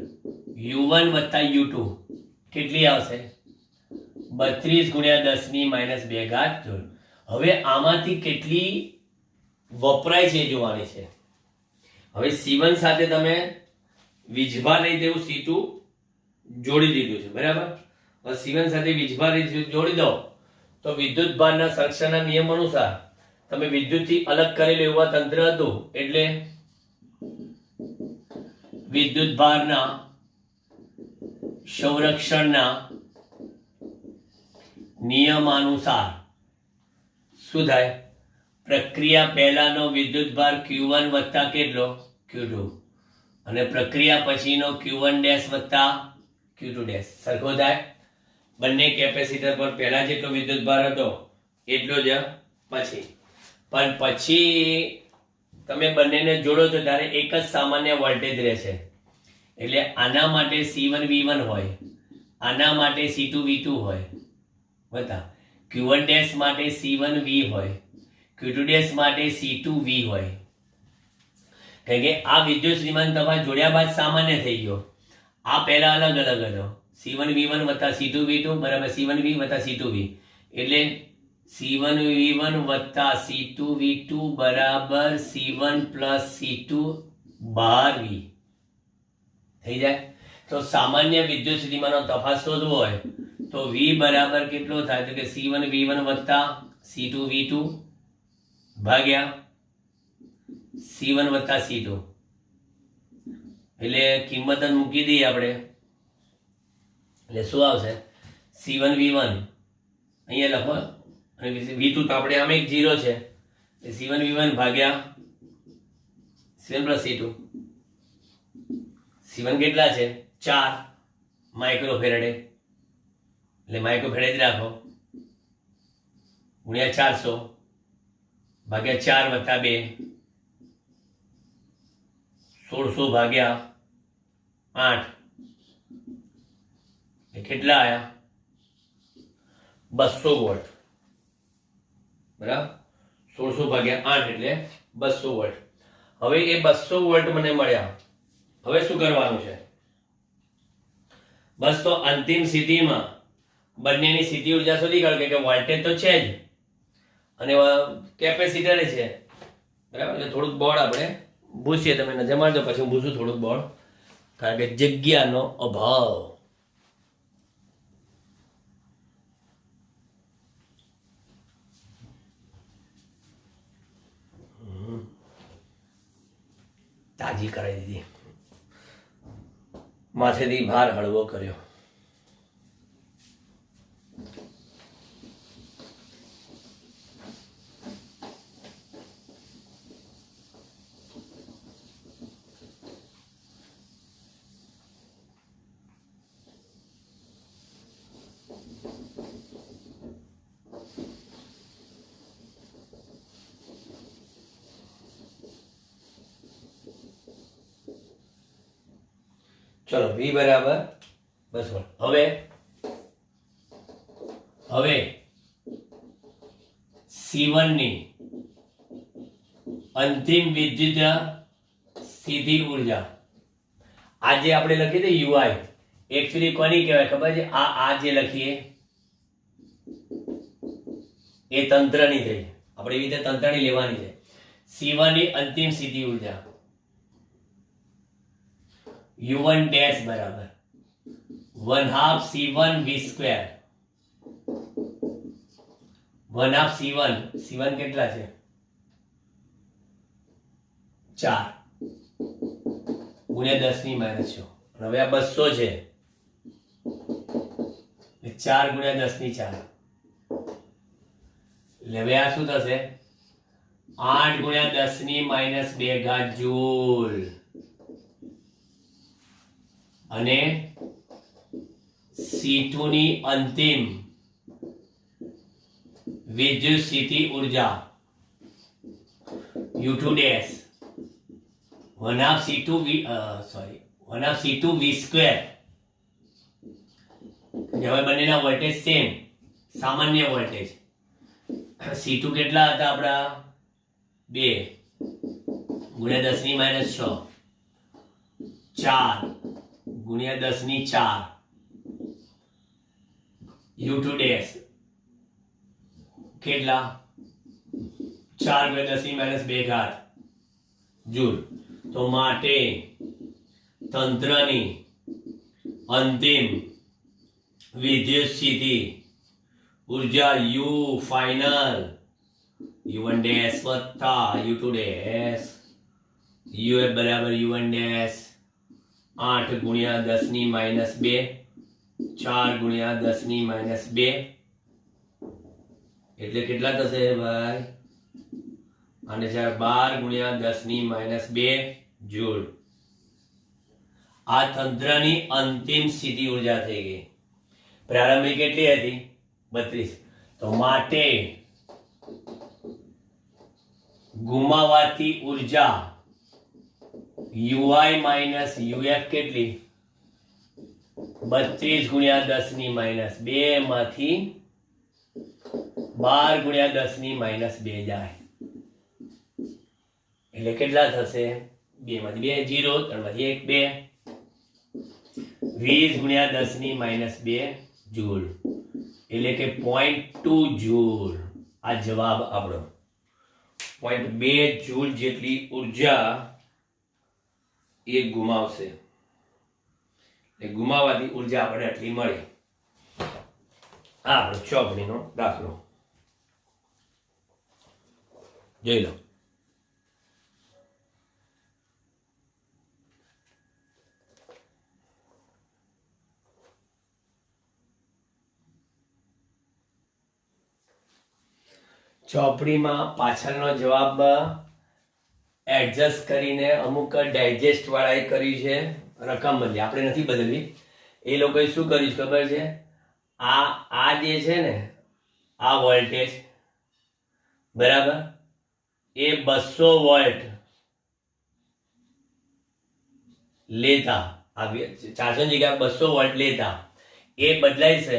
U1 વત્તા U2 કેટલી આવશે? 32 × 10⁻2 જૂલ. હવે આમાંથી કેટલી વપરાય છે એ જોવાની છે. હવે C1 સાથે તમે વીજભાર લઈ દેવું C2 જોડી દીધું છે, બરાબર. હવે C1 સાથે વીજભાર જોડી દો તો વિદ્યુત ભારના સંરક્ષણના નિયમ અનુસાર તમે વિદ્યુતથી અલગ કરેલું એવું તંત્ર હતું, એટલે વિદ્યુત ભારના સંરક્ષણના નિયમાનુસાર શું થાય? પ્રક્રિયા પહેલાનો વિદ્યુત ભાર Q1 વત્તા કેટલો? Q2, અને પ્રક્રિયા પછીનો Q1 ડેશ વત્તા Q2 ડેશ સરખો થાય. બંને કેપેસિટર પર પહેલા જેટલો વિદ્યુત ભાર હતો એટલો જ પછી, પણ પછી તમે બંનેને જોડો છો ત્યારે એક જ સામાન્ય વોલ્ટેજ રહેશે. એટલે આના માટે C1 V1 હોય, આના માટે C2 V2 હોય, બતા Q1 ડેશ માટે C1 V હોય, Q2 ડેશ માટે C2 V હોય. કારણ કે આ વિદ્યુત શ્રીમાન તમારે જોડ્યા બાદ સામાન્ય થઈ ગયો. આ પહેલા અલગ અલગ હતો, C1 V1 વત્તા C2 V2 બરાબર C1 V વત્તા C2 V, એટલે C1 V1 વત્તા C2 V2 બરાબર C1 પ્લસ C2 બાર V થઈ જાય. તો સામાન્ય વિદ્યુત સ્થિતિમાનનો તફાવત શોધવો હોય તો V બરાબર કેટલો થાય? તો કે C1 V1 વત્તા C2 V2 ભાગ્યા C1 વત્તા C2. એટલે કિંમત જ મૂકી દઈએ આપણે, એટલે શું આવશે? C1 V1 અહીંયા લખો, અને V2 તો આપણે આમે એક 0 છે, એટલે C1 V1 ભાગ્યા C1 પ્લસ C2. C1 કેટલા છે? 4 માઇક્રોફેરેડે, એટલે માઇક્રોફેરેડ જ રાખો, ગુણ્યા 400 ભાગ્યા 4 વત્તા 2, 1600 ભાગ્યા 8, કેટલા આયા? 200 વોલ્ટ, બરાબર. 1600 ભાગ્યા 8 એટલે 200 વોલ્ટ. હવે એ 200 વોલ્ટ મને મળ્યા. હવે શું કરવાનું છે? બસ તો અંતિમ સ્થિતિમાં બંનેની સ્થિતિ ઉર્જા શોધી કાઢો, કે વોલ્ટેજ તો છે જ અને કેપેસિટર છે, બરાબર. એટલે થોડુંક બોર્ડ આપણે ભૂસીએ, તમે નજર મારજો, પછી હું ભૂસું થોડુંક બોર્ડ, કારણ કે જગ્યાનો અભાવ. તાજી કરાવી દીધી, માથેથી ભાર હળવો કર્યો. ચલો V બરાબર 200. હવે C1 ની અંતિમ વિદ્યુત સ્થિતિ ઉર્જા આજે આપણે લખી દે UI, એકચ્યુઅલી કોની કહેવાય ખબર છે? આ જે લખીએ એ તંત્રની થઈ, આપણે એવી રીતે તંત્રની લેવાની છે. C1 ની અંતિમ સ્થિતિ ઉર્જા U1 ડેશ બરાબર 1/2 C1 V² 1 half C1, C1 કેટલા છે 4 ગુણ્યા 10 ની માઇનસ 6. હવે આ 200 છે, 4 ગુણ્યા 10 ની 4, એટલે હવે આ શું થશે 8 ગુણ્યા 10 ની માઇનસ 2 ઘાત જૂલ. અને C2 ની અંતિમ વિદ્યુત સ્થિતિ ઊર્જા U2 dash 1 half C2 V square. હવે બંનેના વોલ્ટેજ સેમ, સામાન્ય વોલ્ટેજ. C2 કેટલા હતા આપણા 2 ગુણ્યા 10 ની માઇનસ 6, 4 ગુણ્યા 10 ની 4 U2 ડેશ કેટલા 4 ગુણ્યા 10 ની માઇનસ 2 ઘાત જૂલ. તો માટે તંત્રની અંતિમ વિદ્યુત સ્થિતિ ઊર્જા U ફાઇનલ U1 ડેશ વત્તા U2 ડેશ UF બરાબર U1 ડેશ 8 ગુણ્યા 10 ની માઇનસ 2, 4 ગુણ્યા 10 ની માઇનસ 2, એટલે કેટલા થશે ભાઈ અને 12 ગુણ્યા 10 ની માઇનસ 2 જૂલ. આ તંત્રની અંતિમ સ્થિતિ ઊર્જા થઈ ગઈ. પ્રારંભિક કેટલી હતી 32. તો માટે ગુમાવાતી ઊર્જા UI માઇનસ UF કેટલી 32 ગુણ્યા 10 ની માઇનસ 2 માંથી 12 ગુણ્યા 10 ની માઇનસ 2 જાય, એટલે કેટલા થશે 2 માંથી 2 0, 3 માંથી 1 2, 20 ગુણ્યા 10 ની માઇનસ 2 જૂલ, એટલે કે 0.2 જૂલ. આ જવાબ આપણો 0.2 જૂલ જેટલી ઉર્જા એ ગુમાવશે. એટલે ગુમાવાતી ઉર્જા આપણે આટલી મળી. આ આપણો ચોપડીનો દાખલો જોઈ લો. ચોપડીમાં પાછળનો જવાબ એડજસ્ટ કરીને અમુક ડાયજેસ્ટ વાળાએ કર્યું છે. રકમ બદલી, આપણે નથી બદલવી. એ લોકોએ શું કર્યું છે ખબર છે, આ જે છે ને આ વોલ્ટેજ બરાબર એ 200 વોલ્ટ લેતા, આ 400 ની જગ્યાએ 200 વોલ્ટ લેતા એ બદલાય છે,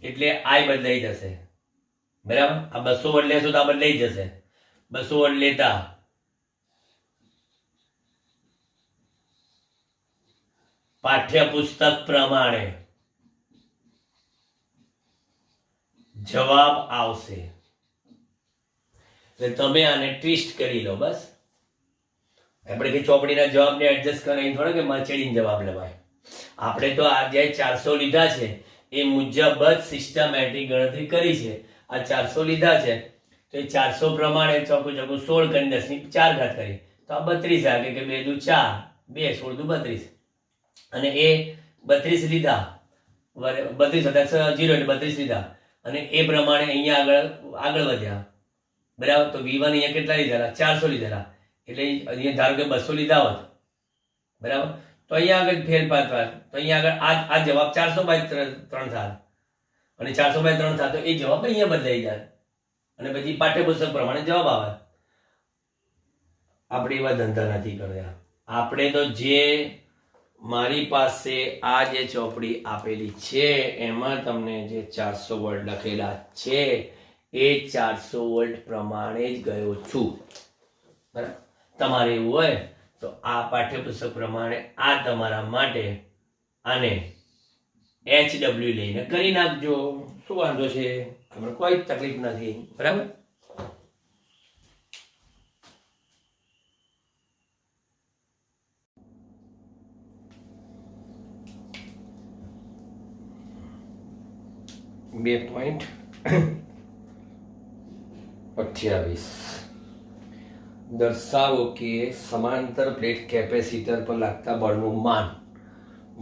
એટલે I બદલાઈ જશે બરાબર. આ 200 વોલ્ટ લેશો તો આ બદલાઈ જશે. 200 વોલ્ટ લેતા પાઠ્યપુસ્તક પ્રમાણે જવાબ આવશે. એટલે તમે આને ટ્વિસ્ટ કરી લો. બસ આપણે કે ચોપડીના જવાબને એડજસ્ટ કરીને થોડા કે મચેડીને જવાબ લેવાય. આપણે તો આ જે 400 લીધા છે એ મુજબ જ સિસ્ટમેટિક ગણતરી કરી છે. આ 400 લીધા છે તો એ 400 પ્રમાણે ચોખ્ખું 16 કરીને 10 ની 4 ઘાત કરી તો આ 32 આવે કે 2 દુ 4, 2 16 દુ 32. અને એ 32 લીધા, 32 હતા 0 એટલે 32 લીધા અને એ પ્રમાણે અહીંયા આગળ વધ્યા બરાબર. તો V1 અહીંયા કેટલા લીધેલા 400 લીધેલા, એટલે અહીંયા ધારો કે 200 લીધા હોત બરાબર, તો અહીંયા આગળ ફેરફાર થાય તો અહીંયા આગળ આ જવાબ 400/3 થાય અને 400/3 થાય તો એ જવાબ અહીંયા બદલાઈ જાય અને પછી પાઠ્યપુસ્તક પ્રમાણે જવાબ આવે. આપણે એવા ધંધા નથી કર્યા. આપણે તો જે મારી પાસે આ જે ચોપડી આપેલી છે એમાં તમને જે 400 વોલ્ટ લખેલા છે એ 400 વોલ્ટ પ્રમાણે જ ગયો છું બરાબર. તમારે એવું હોય તો આ પાઠ્યપુસ્તક પ્રમાણે આ તમારા માટે આને HW લઈને કરી નાખજો. શું વાંધો છે? તમને કોઈ તકલીફ નથી બરાબર. બે પોઈન્ટ 28 દર્શાવો કે સમાંતર પ્લેટ કેપેસિટર પર લાગતા બળનું માન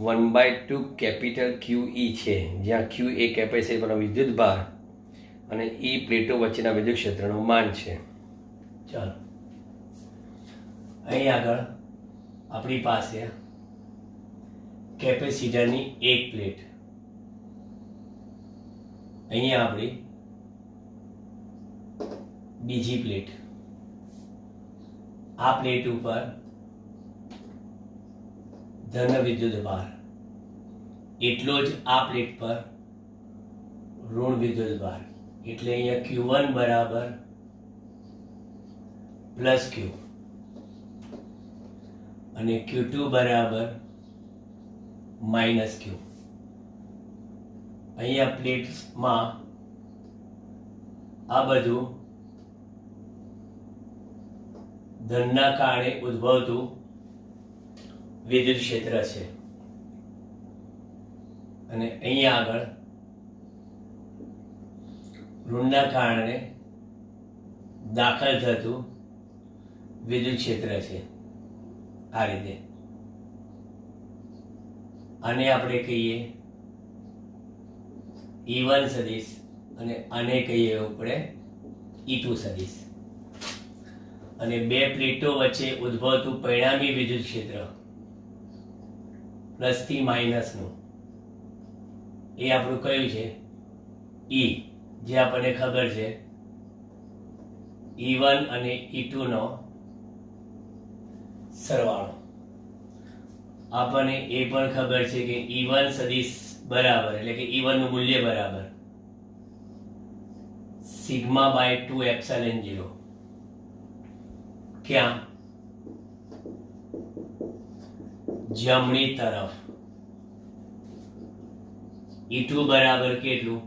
1/2 કેપિટલ QE છે, જ્યાં Q એ કેપેસિટર પરનો વિદ્યુત ભાર અને E પ્લેટો વચ્ચેના વિદ્યુત ક્ષેત્રનું માન છે. ચાલો અહીં આગળ આપણી પાસે કેપેસિટરની એક પ્લેટ, અહીંયા આપણી બીજી પ્લેટ, આ પ્લેટ ઉપર ધન વિદ્યુત ભાર, એટલો જ આ પ્લેટ પર ઋણ વિદ્યુત ભાર, એટલે અહીંયા Q1 બરાબર પ્લસ Q અને Q2 બરાબર માઇનસ Q. અહીંયા પ્લેટ્સમાં આ બધું ધનના કારણે ઉદ્ભવતું વિદ્યુત ક્ષેત્ર છે અને અહીંયા આગળ ઋણના કારણે દાખલ થતું વિદ્યુત ક્ષેત્ર છે. આ રીતે આને આપણે કહીએ E1 સદિશ અને આને કહીએ આપણે E2 સદિશ. અને બે પ્લેટો વચ્ચે ઉદ્ભવતું પરિણામી વિદ્યુત ક્ષેત્ર પ્લસ થી માઇનસનું, એ આપણું કયું છે? E, જે આપણને ખબર છે E1 અને E2 નો સરવાળો. આપણને એ પણ ખબર છે કે E1 સદિશ બરાબર, એટલે કે E1 નું મૂલ્ય બરાબર સિગ્મા બાય 2 એપ્સિલોન 0. ક્યાં? જમણી તરફ. E2 બરાબર કેટલું?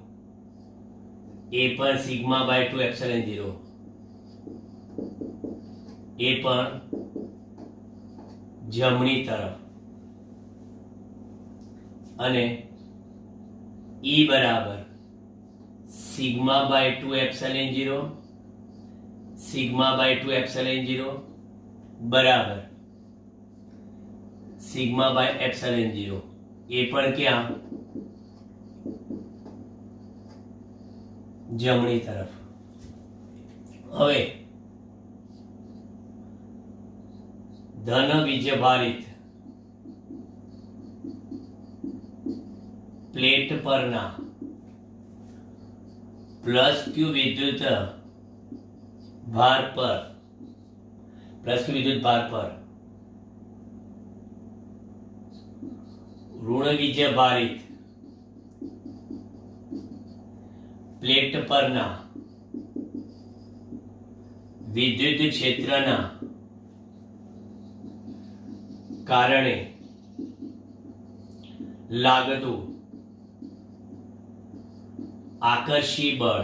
એ પણ સિગ્મા બાય 2 એપ્સિલોન 0, એ પણ જમણી તરફ. અને E બરાબર sigma by 2 epsilon 0, sigma by 2 epsilon 0 બરાબર સિગ્મા બાય એપ્સિલોન 0, એ પણ ક્યાં? જમણી તરફ. હવે ધન વીજભારિત પ્લેટ પરના પ્લસ Q વિદ્યુત ભાર પર ઋણ વીજભારિત પ્લેટ પરના વિદ્યુત ક્ષેત્રના કારણે લાગતું આકર્ષી બળ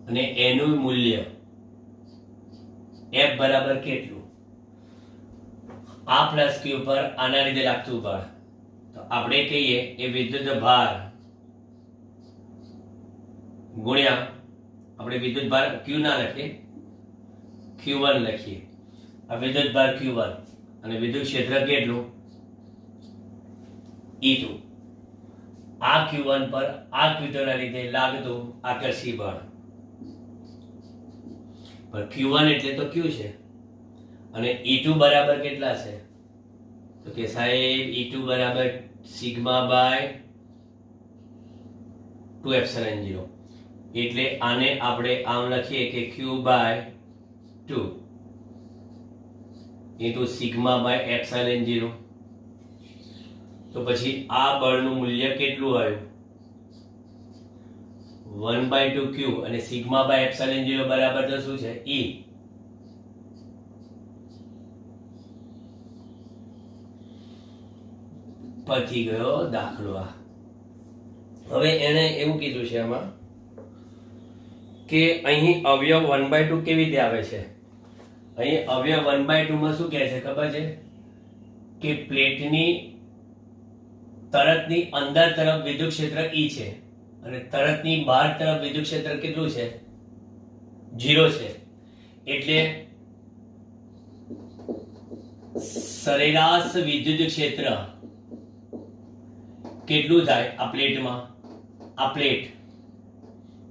અને એનું મૂલ્ય F બરાબર કેટલું? આ પ્લસ Q પર આના લીધે લાગતું બળ, તો આપણે કહીએ એ વિદ્યુત ભાર ગુણ્યા, આપણે વિદ્યુત ભાર Q ના લખીએ, Q1 લખીએ. આ વિદ્યુત ભાર Q1 અને વિદ્યુત ક્ષેત્ર કેટલું? E2. આ Q1 પર આ Q2 ના લીધે લાગતું આકર્ષી બળ. પણ Q1 એટલે તો Q છે અને E2 બરાબર કેટલા છે? તો કે સાહેબ E2 બરાબર સિગ્મા બાય 2 એપ્સિલોન 0. એટલે આને આપણે આમ લખીએ કે Q by 2 into sigma by epsilon 0. તો પછી આ બળનું મૂલ્ય કેટલું આવ્યું? 1/2 Q અને સિગ્મા બાય એપ્સિલોન 0 બરાબર તો શું છે? E. પતી ગયો દાખલો. આ હવે એને એવું કીધું છે આમાં કે અહીં અવયવ 1/2 કેવી રીતે આવે છે? અહીં અવયવ 1/2 માં શું કહે છે ખબર છે? કે પ્લેટની તરતની અંદર તરફ વિદ્યુત ક્ષેત્ર E છે અને તરતની બહાર તરફ વિદ્યુત ક્ષેત્ર કેટલું છે? 0 છે. એટલે સરેરાશ વિદ્યુત ક્ષેત્ર કેટલું થાય આ પ્લેટમાં? આ પ્લેટ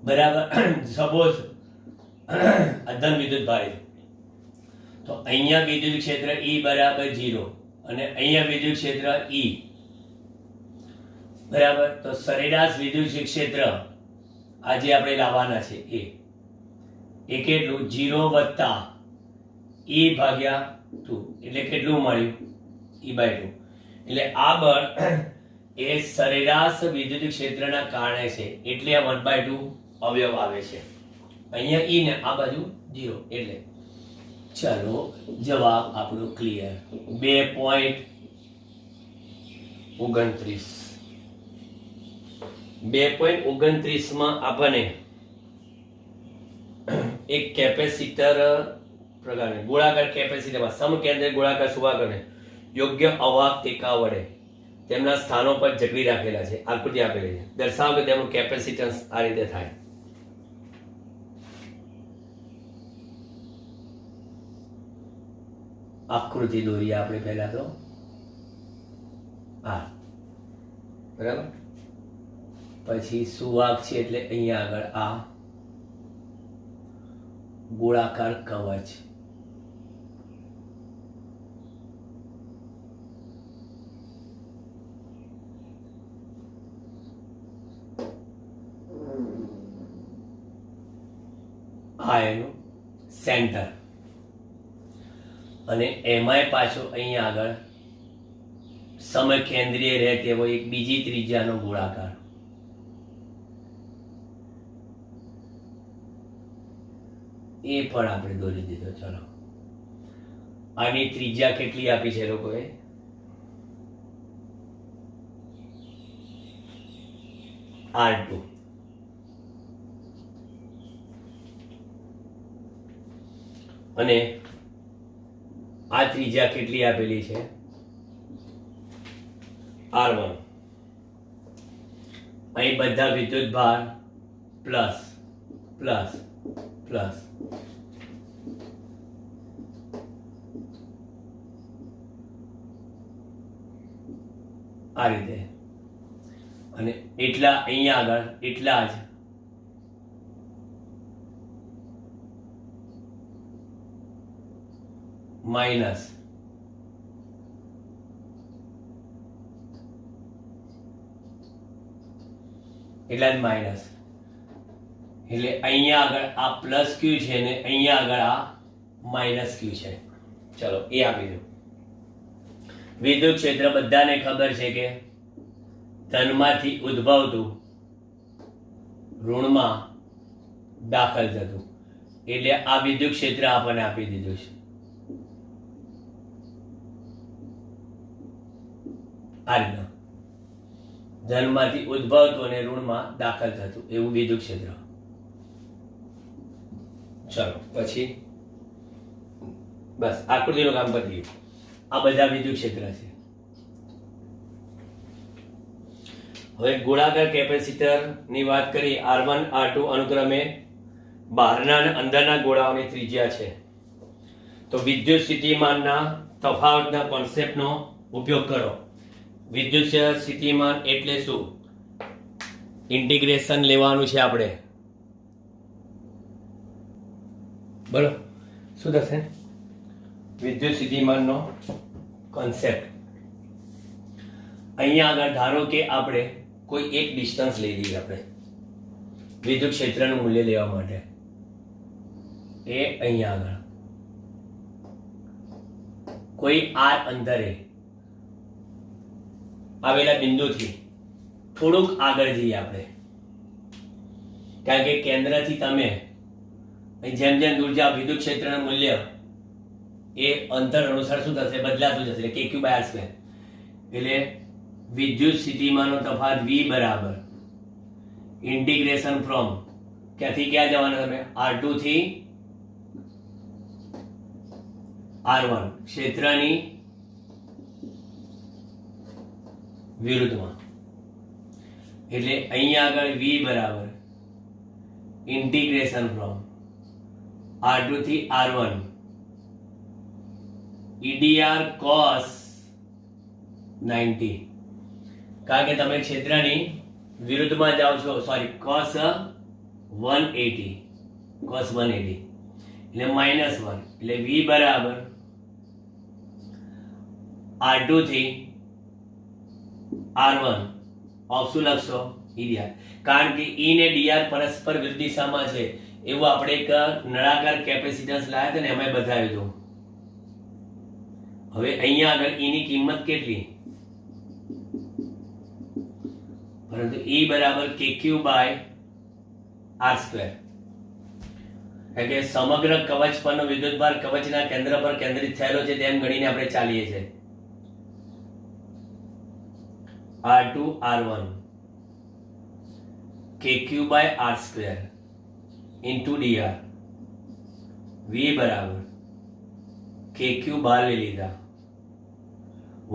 બરાબર સપોઝ ધન વિદ્યુત ભારે, તો અહીંયા વિદ્યુત ક્ષેત્ર E બરાબર 0 અને અહીંયા વિદ્યુત ક્ષેત્ર E બરાબર. તો સરેરાશ વિદ્યુત ક્ષેત્ર આજે આપણે લાવવાના છે એ કેટલું? 0 વત્તા E ભાગ્યા 2 એટલે કેટલું મળ્યું? E/2. એટલે આ બળ એ સરેરાશ વિદ્યુત ક્ષેત્રના કારણે છે, એટલે આ 1/2 અવયવ આવે છે. અહીંયા E ને આ બાજુ 0 એટલે ચાલો જવાબ આપણો ક્લિયર. 2.29 માં આપણને એક કેપેસિટર પ્રકારની ગોળાકાર કેપેસિટરમાં સમકેન્દ્રીય ગોળાકાર સુવાહકને યોગ્ય અવાહક ટેકા વડે તેમના સ્થાનો પર જકડી રાખેલા છે. આકૃતિ આપેલી છે. દર્શાવો કે તેમનું કેપેસિટન્સ આ રીતે થાય. આકૃતિ દોરીએ આપણે પહેલા તો આ બરાબર, પછી સુવાહક છે એટલે અહીંયા આગળ આ ગોળાકાર કવચ, આ એનું સેન્ટર, અને એમાંય પાછો અહીંયા આગળ સમકેન્દ્રીય રહે તેવો એક બીજી ત્રિજ્યાનો ગોળાકાર. એ પણ આપણે દોરી દીધો. ચલો, આની ત્રિજ્યા કેટલી આપી છે લોકોએ? R2. અને આ ત્રિજ્યા કેટલી આપેલી છે? R1. અહીં બધા વિદ્યુત ભાર પ્લસ પ્લસ પ્લસ, આ રીતે, અને એટલા અહીંયા આગળ એટલા જ માઇનસ, એટલા જ માઇનસ. એટલે અહીંયા આગળ આ પ્લસ ક્યુ છે ને અહીંયા આગળ આ માઇનસ ક્યુ છે. ચલો એ આપી દો. વિદ્યુત ક્ષેત્ર બધાને ખબર છે કે ધનમાંથી ઉદ્ભવતું ઋણમાં દાખલ થતું, એટલે આ વિદ્યુત ક્ષેત્ર આપણને આપી દીધું છે. આ રીતના ધનમાંથી ઉદ્ભવતું અને ઋણમાં દાખલ થતું એવું વિદ્યુત ક્ષેત્ર. ચલો પછી બસ આકૃતિનું કામ પતી ગયું. આ બધા વિદ્યુત ક્ષેત્ર છે. હવે ગોળાકાર કેપેસિટર ની વાત કરી. R1 R2 અનુક્રમે બહારના અને અંદરના ગોળાઓની ત્રિજ્યા છે. તો વિદ્યુત સ્થિતિમાનના તફાવતના કોન્સેપ્ટનો ઉપયોગ કરો. વિદ્યુત સ્થિતિમાન એટલે શું? ઇન્ટિગ્રેશન લેવાનું છે આપણે. બોલો શું થશે? વિદ્યુત સ્થિતિમાનનો કોન્સેપ્ટ. અહીંયા આગળ ધારો કે આપણે કોઈ એક ડિસ્ટન્સ લઈ લઈએ આપણે વિદ્યુત ક્ષેત્રનું મૂલ્ય લેવા માટે. એ અહીંયા આગળ કોઈ r અંતરે આવેલા બિંદુથી થોડુંક આગળ જઈએ આપણે, કારણ કે કેન્દ્રથી તમે જેમ જેમ દૂર જાઓ વિદ્યુત ક્ષેત્રનું મૂલ્ય એ અંતર અનુસાર શું થશે? બદલાતું જશે. એટલે kq/r². એટલે વિદ્યુત સ્થિતિમાનનો તફાવત v બરાબર ઇન્ટિગ્રેશન ફ્રોમ ક્યાંથી ક્યાં જવાના તમે? R2 થી R1 ક્ષેત્રની વિરુદ્ધમાં. એટલે અહીંયા આગળ v બરાબર ઇન્ટિગ્રેશન ફ્રોમ r2 થી r1 EDR cos 90, કારણ કે તમે ક્ષેત્રની વિરુદ્ધમાં જાઓ છો, સોરી cos 180 એટલે -1 એટલે v બરાબર r2 થી r1 ઓફ શું લખશો EDR, કારણ કે E ને DR પરસ્પર વિરુદ્ધ દિશામાં છે એવું આપણે એક નળાકાર કેપેસિટન્સ લાવ્યા હતા ને એમાં બતાવ્યું હતું. હવે અહીંયા આગળ E ની કિંમત કેટલી, પરંતુ E બરાબર kq બાય r2, એટલે સમગ્ર કવચ પરનો વિદ્યુતભાર કવચના કેન્દ્ર પર કેન્દ્રિત થયેલો છે તેમ ગણીને આપણે ચાલીએ છીએ. r2 r1 kq by r2 into dr, v બરાબર kq બહાર લઈ લીધા,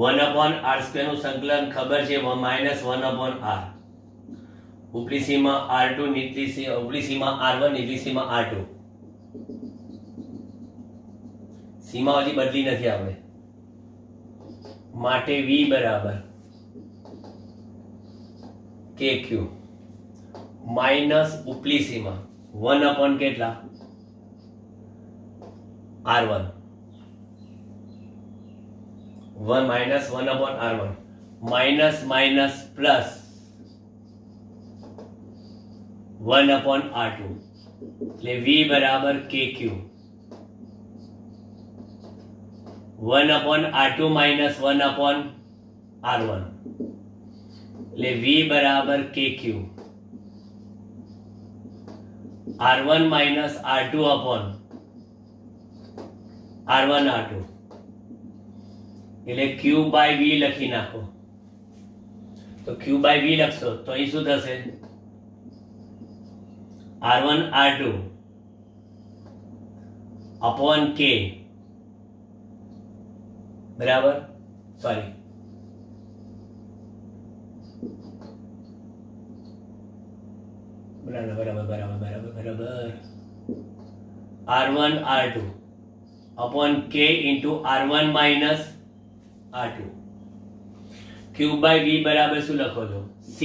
1/r2 નું સંકલન ખબર છે -1/r, ઉપલી સીમા r2 ઉપલી સીમા r1 નીચલી સીમા r2, સીમા હજી બદલી નથી આપણે, માટે v બરાબર kq માઇનસ ઉપલી સીમા 1/ કેટલા r1, 1/r1 minus minus plus 1/r2 એટલે v બરાબર kq 1/r2 માઇનસ 1/r1 એટલે v બરાબર kq r1 minus r2 upon r1 r2, એટલે q બાય v લખી નાખો. તો q બાય v લખશો તો અહીં શું થશે, r1 r2 અપોન k બરાબર, સોરી બરાબર r1 r2 upon k into r1 minus r2, q by v બરાબર શું લખો છો c,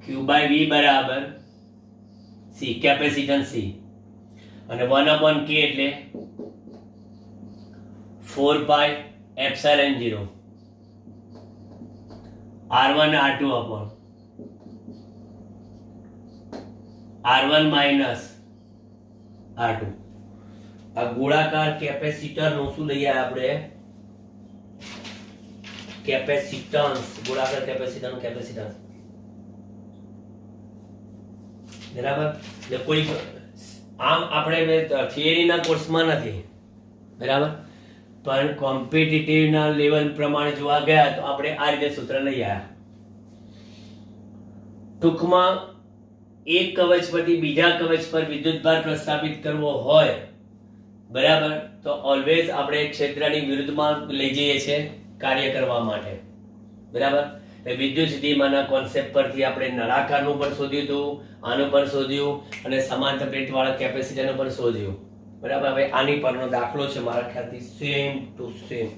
q by v બરાબર c કેપેસિટન્સ c, અને 1 k એટલે 4 pi epsilon 0 r1 r2 upon r1 minus r2. આ ગોળાકાર કેપેસિટર નું શું લઈએ આપણે, કેપેસિટન્સ, ગોળાકાર કેપેસિટર નું કેપેસિટન્સ બરાબર. એટલે કોઈ આમ આપણે થિયરીના કોર્સમાં નથી બરાબર, પણ કોમ્પિટિટિવ ના લેવલ પ્રમાણે જોવા ગયા તો આપણે આ રીતે સૂત્ર લઈ આવ્યા. ટૂંકમાં એક કવચ પરથી બીજા કવચ પર વિદ્યુતભાર પ્રસ્થાપિત કરવો હોય બરાબર, તો ઓલવેઝ આપણે ક્ષેત્રની વિરુદ્ધમાં લઈ જઈએ છીએ કાર્ય કરવા માટે બરાબર. વિદ્યુત સ્થિતિમાનના કોન્સેપ્ટ પરથી આપણે નળાકારનું પણ શોધ્યું હતું, આનું પણ શોધ્યું, અને સમાંતર પ્લેટ વાળા કેપેસિટરનું પણ શોધ્યું બરાબર. હવે આની પરનો દાખલો છે મારા ખ્યાલથી સેમ ટુ સેમ.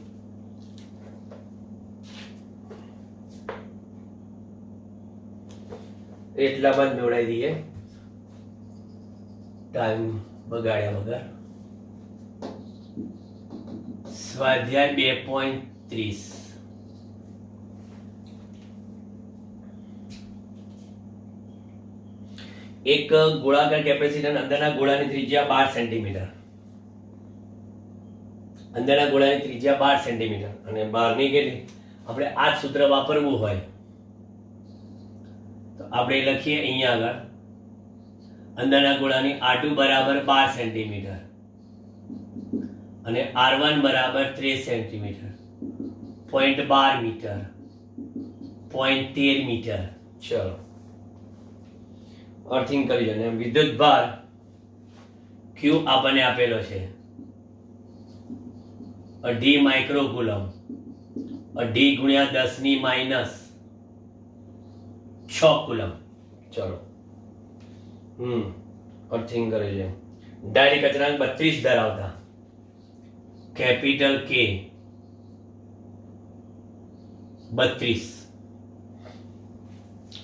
એટલા બાદ જોડાઈ દઈએ ટાઈમ બગાડ્યા વગર. સ્વાધ્યાય 2.30, એક ગોળાકાર કેપેસિટર અંદરના ગોળાની ત્રિજ્યા 12 સેન્ટીમીટર, અંદરના ગોળાની ત્રિજ્યા 12 સેન્ટીમીટર અને બહારની કેટલી, આપણે આ જ સૂત્ર વાપરવું હોય તો આપણે લખીએ અહીંયા આગળ, અંદરના ગોળાની r2 બરાબર 12 સેન્ટીમીટર અને r1 બરાબર 30 સેન્ટીમીટર, 0.12 મીટર, 0.13 મીટર. ચલો અર્થિંગ કરી લો. અને વિદ્યુત ભાર q આપણને આપેલો છે 2.5 માઇક્રોકુલમ, 2.5 × 10⁻⁶ 6 કુલમ. ચલો અર્થિંગ કરે છે. ડાયરેક્ટ અચળાંક 32 ધરાવતા કેપિટલ કે 32,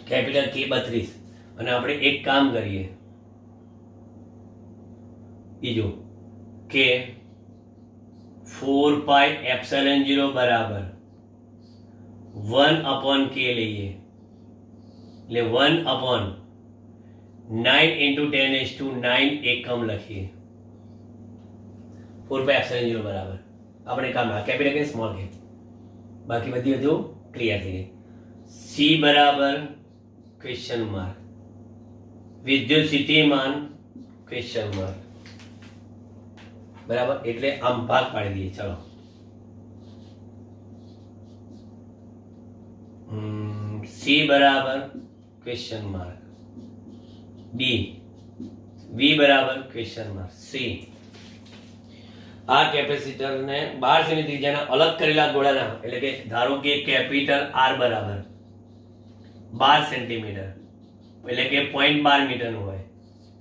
કેપિટલ કે 32, અને આપણે એક કામ કરીએ બીજું કે 4 પાઈ એપ્સિલોન 0 બરાબર 1 અપોન કે લઈએ, એટલે 1 અપોન 9 into 10⁹ એકમ લખીએ. 4 પાઈ એપ્સિલોન 0 બરાબર આપણે કામ કેપિટલ કે સ્મોલ કે, બાકી બધી બધું ક્લિયર થઈ ગઈ. સી બરાબર ક્વેશ્ચન માર્ક, વિદ્યુત સ્થિતિમાન ક્વેશ્ચન માર્ક બરાબર, એટલે આમ ભાગ પાડી દઈએ. ચલો સી બરાબર ક્વેશ્ચન માર્ક, બી વી બરાબર ક્વેશ્ચન માર્ક, સી. આ કેપેસિટરને 12 સેમી ત્રિજ્યાના અલગ કરેલા ગોળાના, એટલે કે ધારો કે કેપિટલ આર બરાબર 12 સેન્ટીમીટર, એટલે કે 0.12 મીટરનું હોય,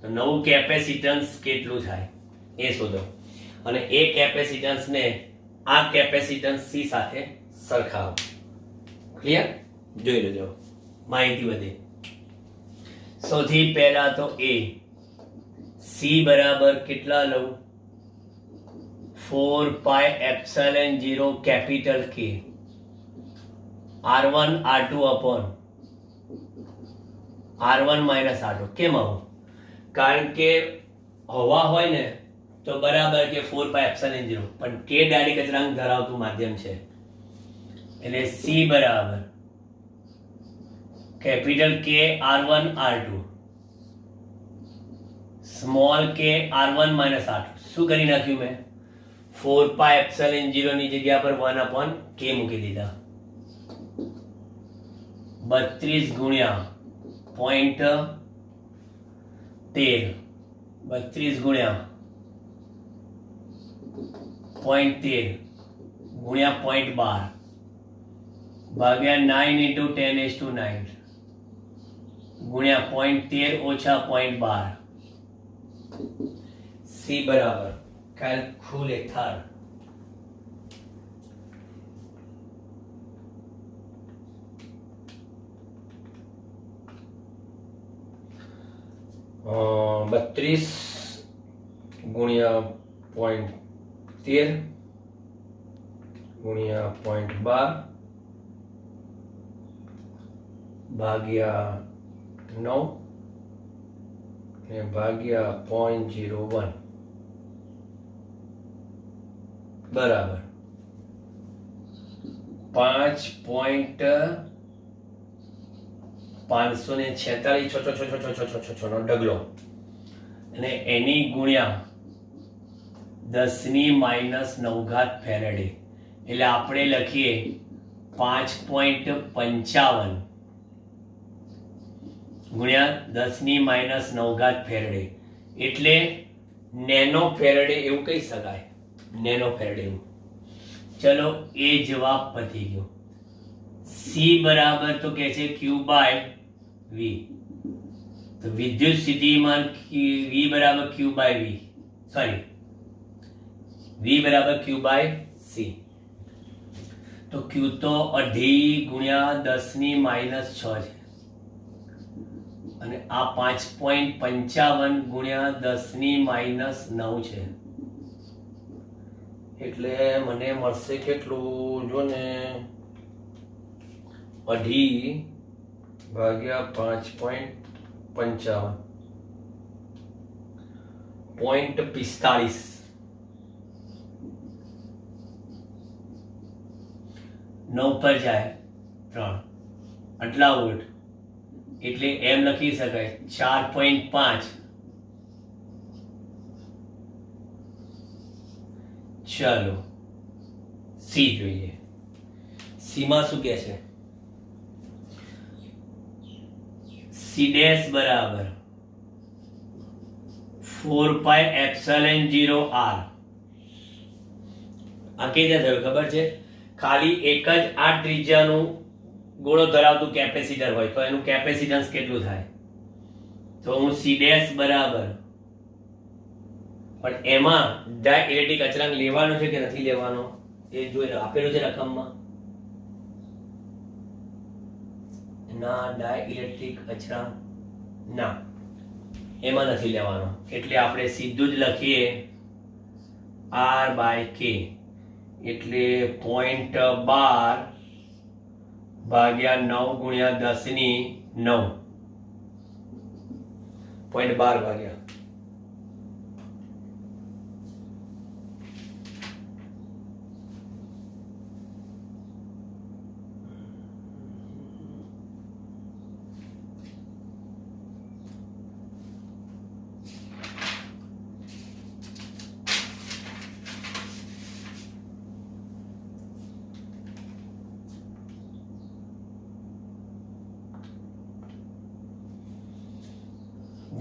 તો નવું કેપેસિટન્સ કેટલું થાય એ શોધો, અને એ કેપેસિટન્સને આ કેપેસિટન્સ સી સાથે સરખાવો. ક્લિયર? જોઈ લેજો, માહિતી વધે. સૌથી પહેલા તો એ સી બરાબર કેટલા લઉં? 4 પાઈ એપ્સિલોન 0 કેપિટલ કે R1 R2 upon R1 minus R2. કેમ આવું? કારણ કે હવા હોય ને તો બરાબર કે 4 પાઈ એપ્સિલોન 0, પણ કે ડાયરેક્ટ અચળાંક ધરાવતું માધ્યમ છે, એટલે સી બરાબર કેપિટલ કે R1 R2 સ્મોલ કે R1 માઇનસ R2. શું કરી નાખ્યું મેં? 4 પાઈ એપ્સિલોન 0 ની જગ્યા પર 1 અપોન કે મૂકી દીધા. 32 ગુણ્યા 0.13, 32 ગુણ્યા 0.13 ગુણ્યા 0.12 ભાગ્યા 9 into 10⁹ ગુણ્યા 0.13 ઓછા 0.12. સી બરાબર કેલ્ક્યુલેટર બત્રીસ ગુણ્યા 0.13 ગુણ્યા 0.12 ભાગ્યા 9 ને ભાગ્યા 0.01 બરાબર 5.546 નો ઢગલો, અને એની ગુણ્યા 10⁻⁹ ફેરેડે, એટલે આપણે લખીએ 5.55 ગુણ્યા 10⁻⁹ ફેરેડે, એટલે નેનો ફેરેડે એવું કહી શકાય. નેનો ફેરેડે એવું. ચલો એ જવાબ પતી ગયો. સી બરાબર તો કે છે Q બાય વી, તો વિદ્યુત સ્થિતિમાન વી બરાબર Q બાય વી, સોરી વી બરાબર Q બાય સી. તો Q તો 2.5 ગુણ્યા 10⁻⁶ છે, અને આ 5.55 ગુણ્યા 10⁻⁹ છે, એટલે મને મળશે કેટલું? જો ને 2.5 ભાગ્યા 5.55 0.45 9 પર જાય 3 આટલા વોલ્ટ, એટલે એમ લખી શકાય 4.5. ચલો સી જોઈએ. સીમાં શું કહે છે? સી ડેશ બરાબર 4 પાઈ એપ્સિલોન 0 r. આ કઈ રીતે થયું ખબર છે? ખાલી એક જ આ ત્રિજ્યાનું ગોળો ધરાવતું કેપેસિટર હોય તો એનું કેપેસિટન્સ કેટલું થાય? તો હું C ડેશ બરાબર, પણ એમાં ડાઇલેક્ટ્રિક અચળાંક લેવાનો છે કે નથી લેવાનો એ જોઈ આપેલું છે રકમમાં. ના, ડાઇલેક્ટ્રિક અચળાંક ના, એમાં નથી લેવાનો. એટલે આપણે સીધું જ લખીએ R/K એટલે 0.12 ભાગ્યા 9 ગુણ્યા 10 ની 9, 0.12 ભાગ્યા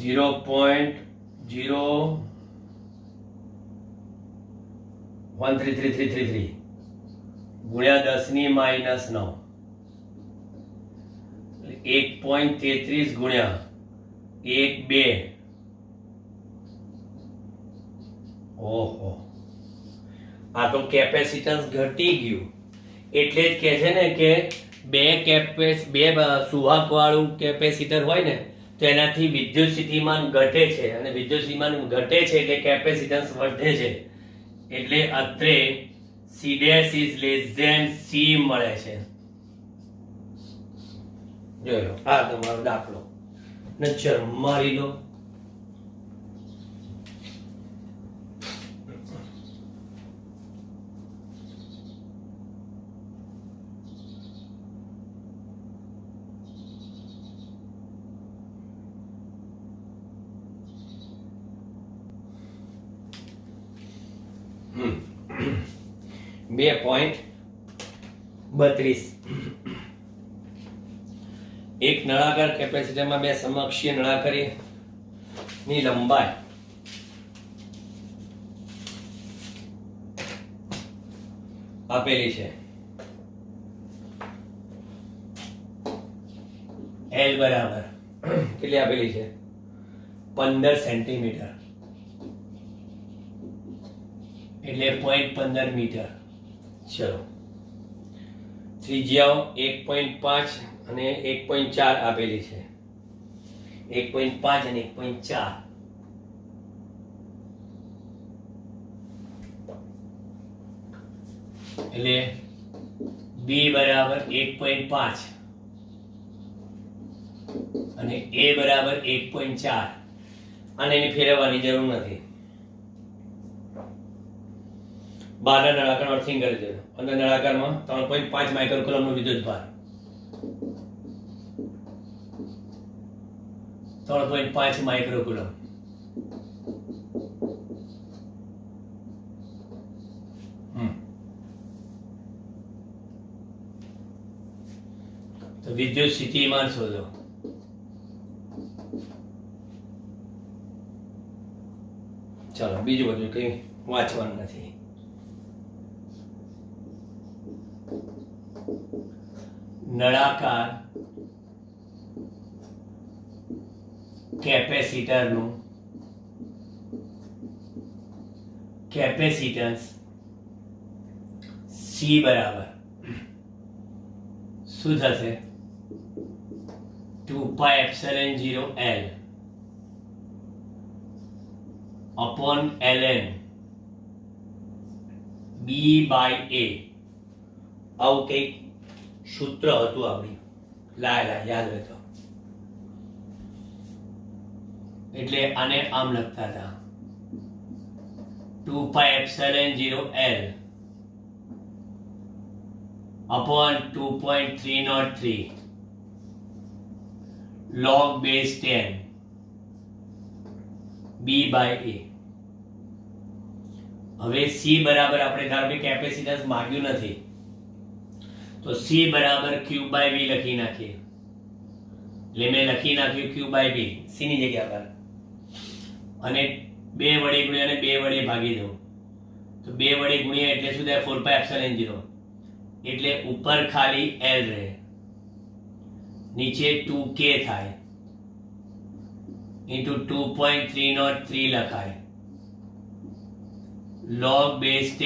ઝીરો પોઈન્ટ 0.13333 ગુણ્યા 10 ની -9 1.33 ગુણ્યા 1 2. ઓહો, આ તો કેપેસિટન્સ ઘટી ગયું. એટલે જ કહે છે ને કે બે સુવાહક વાળું કેપેસિટર હોય ને તો એનાથી વિદ્યુત સ્થિતિમાન ઘટે છે, અને વિદ્યુત સ્થિતિમાન ઘટે છે એટલે કેપેસિટન્સ વધે છે. એટલે અત્રે C dash is less than C મળે છે. જોયો, આ તમારો દાખલો નચર મારી લો. બે 2.32 એક નળાકાર કેપેસિટરમાં બે સમકક્ષીય નળાકારી ની લંબાઈ આપેલી છે. L બરાબર કેટલી આપેલી છે? 15 સેન્ટીમીટર એટલે 0.15 મીટર. ચલો, ત્રિજ્યાઓ 1.5 અને 1.4 આપેલી છે. 1.5 અને 1.4 એટલે B બરાબર 1.5 અને A બરાબર 1.4. અને એને ફેરવવાની જરૂર નથી. બહારના નળાકાર અર્થિંગ કરી દેજો. અંદર નળાકારમાં 3.5 માઇક્રોકુલમનો વિદ્યુતભાર, 3.5 માઇક્રોકુલમ. તો વિદ્યુત સ્થિતિમાન શોધો. ચલો, બીજું બધું કઈ વાંચવાનું નથી. નળાકાર કેપેસિટરનું કેપેસિટન્સ C બરાબર શું થશે? 2πε0L upon ln B/A. આવું કંઈક સૂત્ર હતું આપણી. લા યાદ રહેતો. એટલે આને આમ લખતા હતા 2πε0L upon 2.303 log base 10 B/A. હવે C બરાબર આપણે ધારો કે કેપેસિટન્સ માંગ્યું નથી તો C બરાબર Q/V લખી નાખીએ. એટલે મેં લખી નાખ્યું Q/V C ની જગ્યા પર, અને 2 વડે ગુણ્યા અને 2 વડે ભાગી દઉં તો 2 વડે ગુણ્યા એટલે શું થાય? 4πε0. એટલે ઉપર ખાલી L રહે નીચે 2k થાય ઇન્ટુ 2.303 લખાય log base 10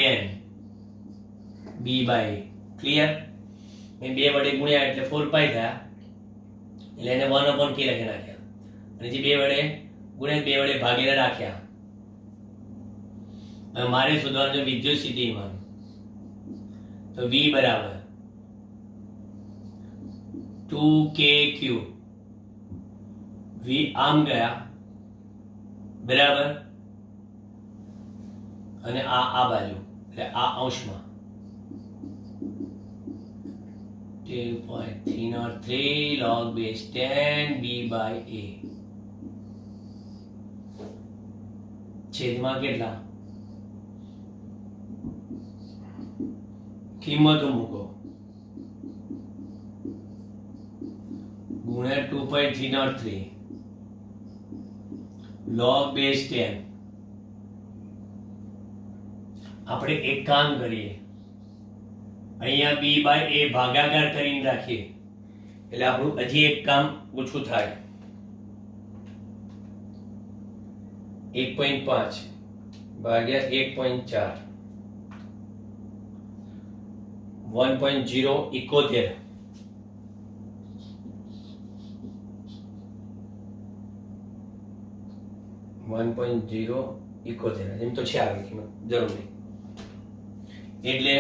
b by a. Clear? મેં 2 વડે ગુણ્યા એટલે 4 પાઈ થયા એટલે એને 1 upon k લખી નાખ્યા અને જે 2 વડે ગુણ્યા 2 વડે ભાગીને રાખ્યા. હવે મારે શોધવાનું વિદ્યુત સ્થિતિમાન તો v બરાબર 2kq v આમ ગયા બરાબર અને આ બાજુ એટલે આ અંશમાં 2.303 log base 10 b by a છેદમાં કેટલા કિંમતો મૂકો ગુણ્યા 2.303 log base 10. આપણે એક કામ કરીએ અહીંયા b by a ભાગાકાર કરીને રાખીએ એટલે આપણું હજી એક કામ ઓછું થાય 1.5 ભાગ્યા 1.4 1.071 1.071 એમ તો છે આવી કિંમત જરૂર નહીં એટલે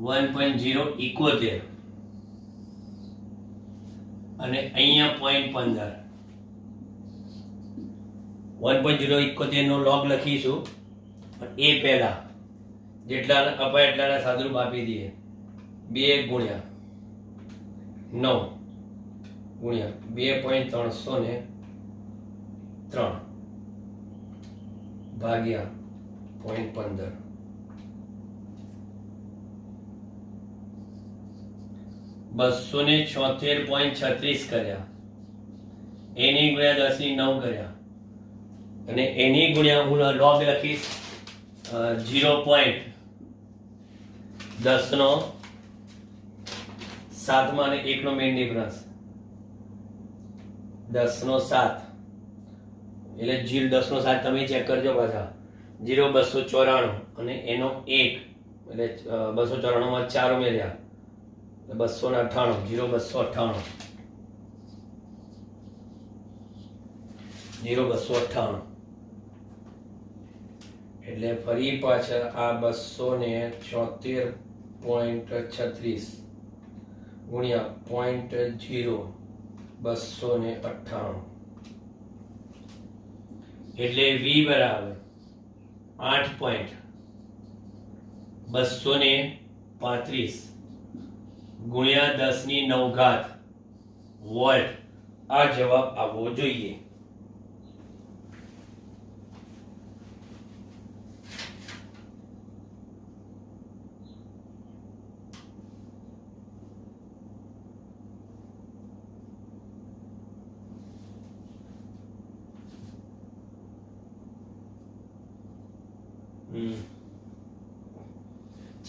1.071 અને અહીંયા 0.15 1.071 નો log લખીશું પણ એ પહેલા જેટલા અપાય એટલાના સાદુરૂપ આપી દઈએ 2 ગુણ્યા 9 ગુણ્યા 2.303 ભાગ્યા 0.15 276.36 કર્યા એની ગુણ્યા 10 ની 9 કર્યા અને એની ગુણ્યા હું log લખીશ 0.10 નો 7 માં અને 1 નો મેઇન ડિફરન્સ 10 નો 7 એટલે 10 નો 7 તમે ચેક કરજો પાછા 0.294 અને એનો 1 એટલે 294 માં 4 ઉમેર્યા 298 0.298 0.298 એટલે ફરી પાછા આ 276.36 ગુણ્યા 0.298 એટલે v બરાબર 8.235 ગુણ્યા 10 ની 9 ઘાત વોલ્ટ આ જવાબ આવવો જોઈએ.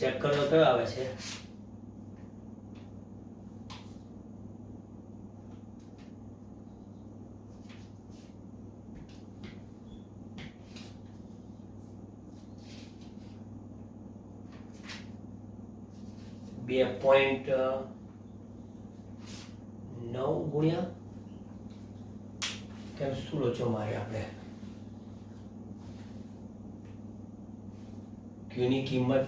ચેક કરો કયો આવે છે બે પોઈન્ટ 9 ગુણ્યા કેમ શું લોચો મારે આપણે ક્યુ ની કિંમત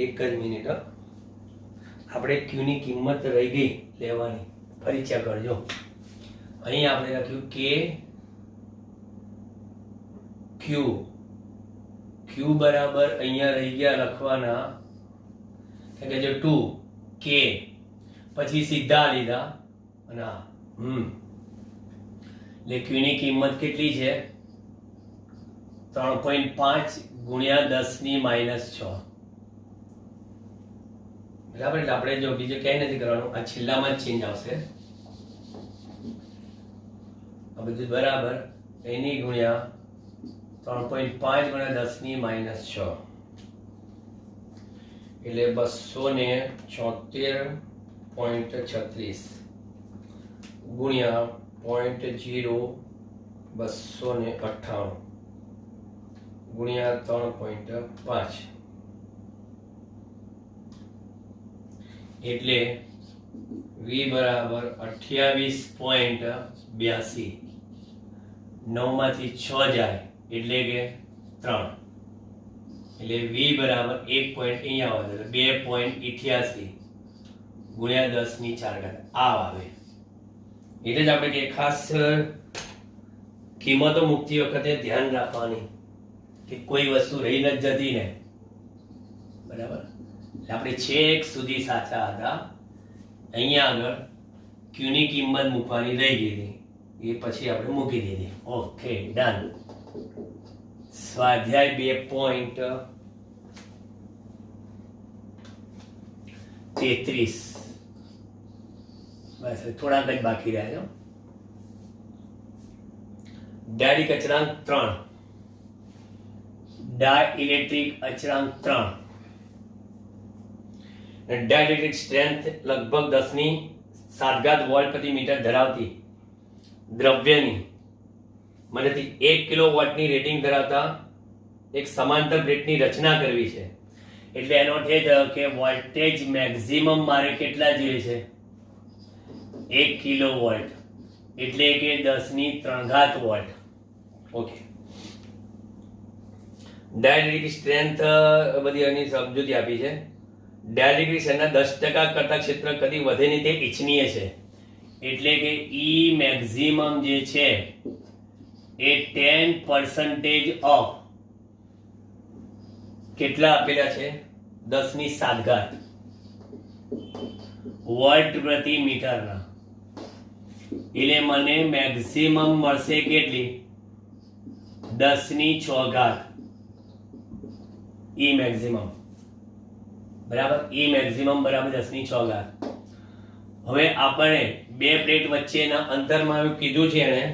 એક જ મિનિટ આપણે ક્યુ ની કિંમત રહી ગઈ લેવાની ફરી ચેક કરજો અહીં આપણે લખ્યું કે ક્યુ ક્યુ બરાબર અહીંયા રહી ગયા લખવાના કે જો 2 કે પછી સીધા લીધા અને એટલે ક્યુ ની કિંમત કેટલી છે 3.5 ગુણ્યા 10 ની -6 બરાબર. એટલે આપણે જો બીજું ક્યાંય નથી કરવાનું આ છેલ્લામાં જ ચેન્જ આવશે આ બધું બરાબર એની ગુણ્યા 3.5 ગુણ્યા 10 ની -6 એટલે 276 0.36 ગુણ્યા 0.0298 ગુણ્યા 3.5 એટલે v બરાબર 28.82 9 માંથી 6 જાય એટલે કે 3 એટલે v બરાબર 1 પોઈન્ટ અહીંયા આવે એટલે 2.88 ગુણ્યા 10⁴ આ આવે. એટલે જ આપણે કે ખાસ કિંમતો મૂકતી વખતે ધ્યાન રાખવાની કે કોઈ વસ્તુ રહી ન જતી ને, બરાબર. આપણે છેક સુધી સાચા હતા, અહીંયા આગળ ક્યુની કિંમત મૂકવાની રહી ગઈ હતી, એ પછી આપણે મૂકી દીધી. Okay, done. સ્વાધ્યાય 2.33 બસ થોડાક જ બાકી રહ્યા છે. ડાયરેક્ટ અચળાંક 3, ડાઇલેક્ટ્રિક અચળાંક 3. ડાઇલેક્ટ્રિક સ્ટ્રેન્થ લગભગ 10⁷ વોલ્ટ પ્રતિ મીટર ધરાવતી દ્રવ્યની મદદથી 1 કિલોવોટની રેટિંગ ધરાવતા એક સમાંતર પ્લેટની રચના કરવી છે. એટલે એનો અર્થ એ થયો કે વોલ્ટેજ મેક્સિમમ મારે કેટલા જોઈએ છે? 1 કિલોવોલ્ટ, એટલે કે 10⁻³ વોલ્ટ. ઓકે, ડાઇલેક્ટ્રિક સ્ટ્રેન્થ બધી એની સમજૂતી આપી છે. ડાઇલેક્ટ્રિક સ્ટ્રેન્થના 10% કરતા ક્ષેત્ર કદી વધે નહીં તે ઇચ્છનીય છે. એટલે કે ઈ મેક્સિમમ જે છે એ 10% ઓફ કેટલા આપેલા છે? 10⁷ વોલ્ટ પ્રતિ મીટરના. એટલે મને મેક્સિમમ મળશે કેટલી? 10⁶ ઈ મેક્સિમમ, બરાબર. ઈ મેક્સિમમ બરાબર 10⁶. હવે આપણે બે પ્લેટ વચ્ચેના અંતરમાં એવું કીધું છે એને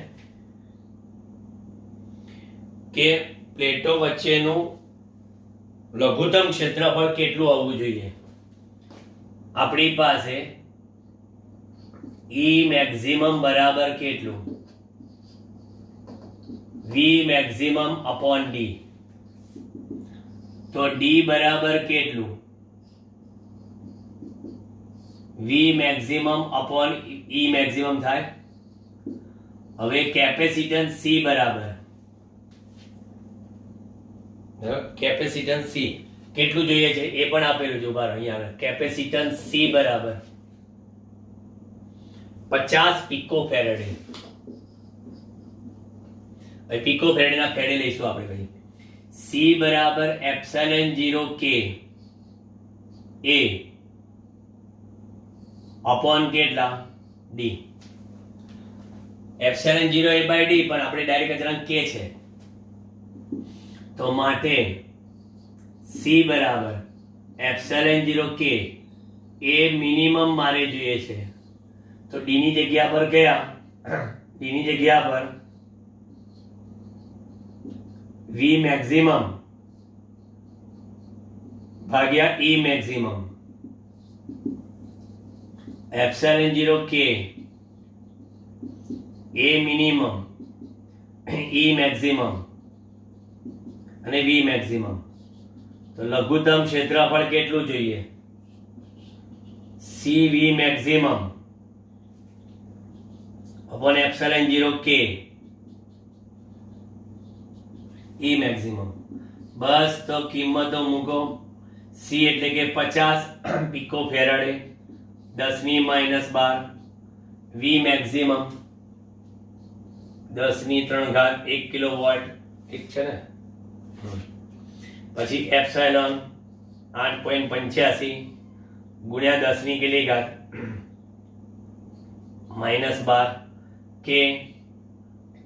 કે પ્લેટો વચ્ચેનું લઘુત્તમ ક્ષેત્રફળ કેટલું આવવું જોઈએ? આપણી પાસે ઈ મેક્સિમમ બરાબર કેટલું? વી મેક્સિમમ અપોન ડી. તો ડી બરાબર કેટલું? વી મેક્સિમમ અપોન ઈ મેક્સિમમ થાય. હવે કેપેસિટન્સ સી બરાબર, કેપેસિટન્સ સી કેટલું જોઈએ છે એ પણ આપેલું છે. ઉભા રહો, અહીંયા આવે કેપેસિટન્સ સી બરાબર 50 પિકોફેરેડે. હવે પિકોફેરેડના ફેરડે લઈશું આપણે પછી. સી બરાબર ε0 કે એ અપોન કેટલા? ડી. ε0 a બાય ડી, પણ આપણે ડાયરેક્ટ અચળાંક કે છે તો માટે સી બરાબર ε0 કે એ મિનિમમ મારે જોઈએ છે. તો ડી ની જગ્યા પર ગયા, ડી ની જગ્યા પર વી મેક્સિમમ ભાગ્યા ઈ મેક્સિમમ. ε0 કે એ મિનિમમ, ઈ મેક્સિમમ અને વી મેક્સિમમ. તો લઘુત્તમ ક્ષેત્રફળ કેટલું જોઈએ? સી વી મેક્સિમમ અપોન ε0 કે ઈ મેક્સિમમ. બસ તો કિંમતો મૂકો. સી એટલે કે 50 પિકોફેરાડે 10⁻12, વી મેક્સિમમ 10⁻³ 1 કિલોવોટ. ઠીક છે ને? પછી એપ્સિલોન 8.85 ગુણ્યા 10⁻³ -12 કે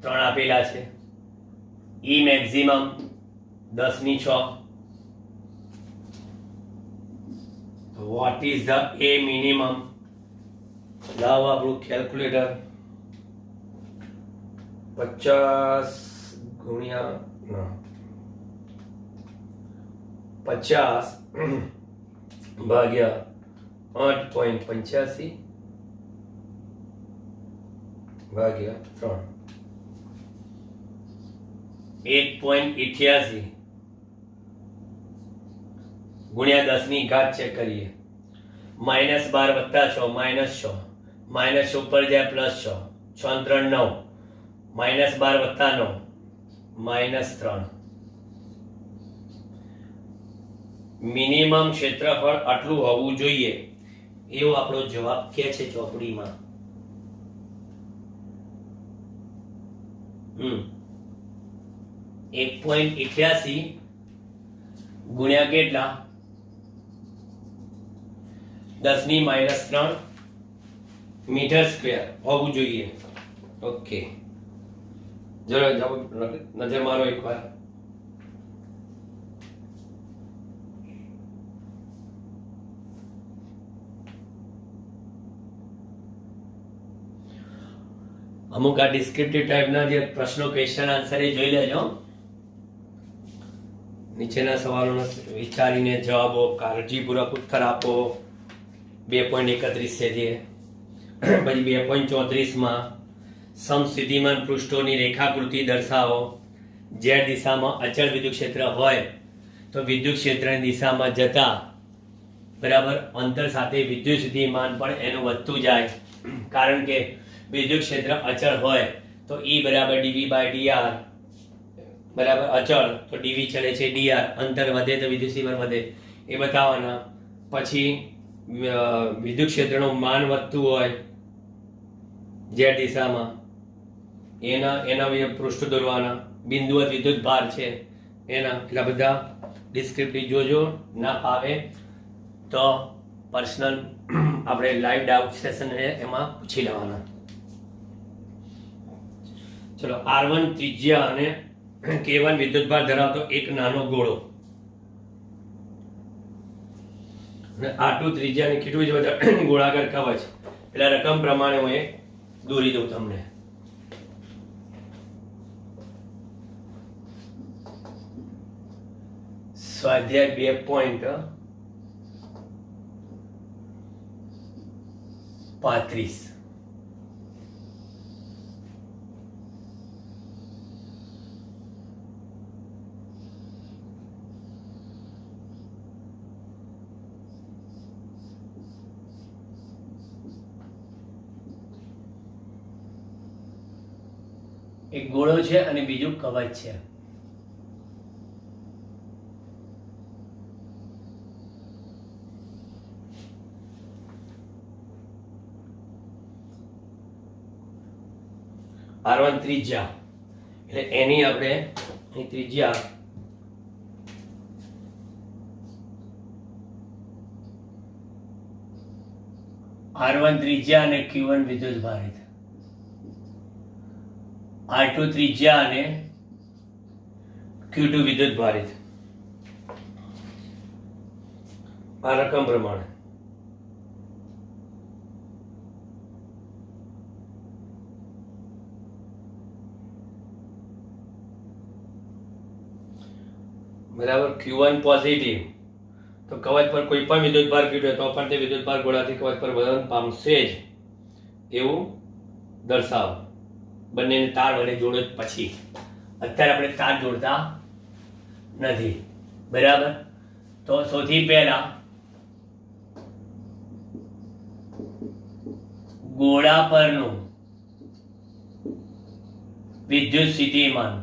3 આપેલા છે. E maximum 10�6. What is the E minimum? લાવો આપણું કેલ્ક્યુલેટર. 50 ગુણ્યા 50 ભાગ્યા 8.85 ભાગ્યા 3 1.88 ગુણ્યા 10 ની ઘાત ચેક કરીએ -12 વત્તા 6 -6 માઇનસ ઉપર જાય +6 6 3 9 -12 વત્તા 9 -3 મિનિમમ ક્ષેત્રફળ આટલું હોવું જોઈએ એવો આપણો જવાબ કે છે ચોપડીમાં 1.88 ગુણ્યા કેટલા 10 ની -3 મીટર સ્ક્વેર હોવું જોઈએ. ઓકે, જરા નજર મારો એકવાર. અમુક આ ડિસ્ક્રિપ્ટિવ ટાઈપના જે પ્રશ્નો ક્વેશ્ચન આન્સર એ જોઈ લેજો. નીચેના સવાલોનો વિચારીને જવાબો કાળજીપૂર્વક ઉત્તર આપો. 2.31 છે જે પછી 2.34 માં સમસ્થિતિમાન પૃષ્ઠોની રેખાકૃતિ દર્શાવો. જે દિશામાં અચળ વિદ્યુત ક્ષેત્ર હોય તો વિદ્યુત ક્ષેત્રની દિશામાં જતા બરાબર અંતર સાથે વિદ્યુત સ્થિતિમાન પણ એનું વધતું જાય. કારણ કે વિદ્યુત ક્ષેત્ર અચળ હોય તો E બરાબર dV/dr બરાબર અચળ તો dV ચલે છે dr, અંતર વધે તો વિદ્યુત સ્થિતિમાન વધે એ બતાવવાના. પછી વિદ્યુત ક્ષેત્રનું માન વધતું હોય z દિશામાં એના પૃષ્ઠ દોરવાના. બિંદુવત વિદ્યુત ભાર છે એના એટલા બધા ડિસ્ક્રિપ્ટિવ જોજો. ના ફાવે તો પર્સનલ આપણે લાઈવ ડાઉટ સેશન છે એમાં પૂછી લેવાના. ચલો, R1 ત્રિજ્યા અને K1 વિદ્યુત ભાર ધરાવતો એક નાનો ગોળો અને R2 ત્રિજ્યા અને K2 ગોળાકાર કવચ. એટલે રકમ પ્રમાણે હું એ દોરી દઉં તમને. સ્વાધ્યાય 2.35 એક ગોળો છે અને બીજું કવચ છે. R1 ત્રિજ્યા એટલે એની આપણે ત્રિજ્યા R1 ત્રિજ્યા અને Q1 વિદ્યુત ભારિત, R2 ત્રિજ્યા અને Q2 વિદ્યુત ભારિત. આ રકમ પ્રમાણે બરાબર. Q1 પોઝિટિવ તો કવચ પર કોઈ પણ વિદ્યુત ભાર Q2 તો પણ તે વિદ્યુત ભાર ગોળાથી કવચ પર વલણ પામશે જ એવું દર્શાવો. બંનેને તાર વડે જોડો પછી. અત્યારે આપણે તાર જોડતા નથી બરાબર. તો સૌથી પહેલા ગોળા પરનું વિદ્યુત સ્થિતિમાન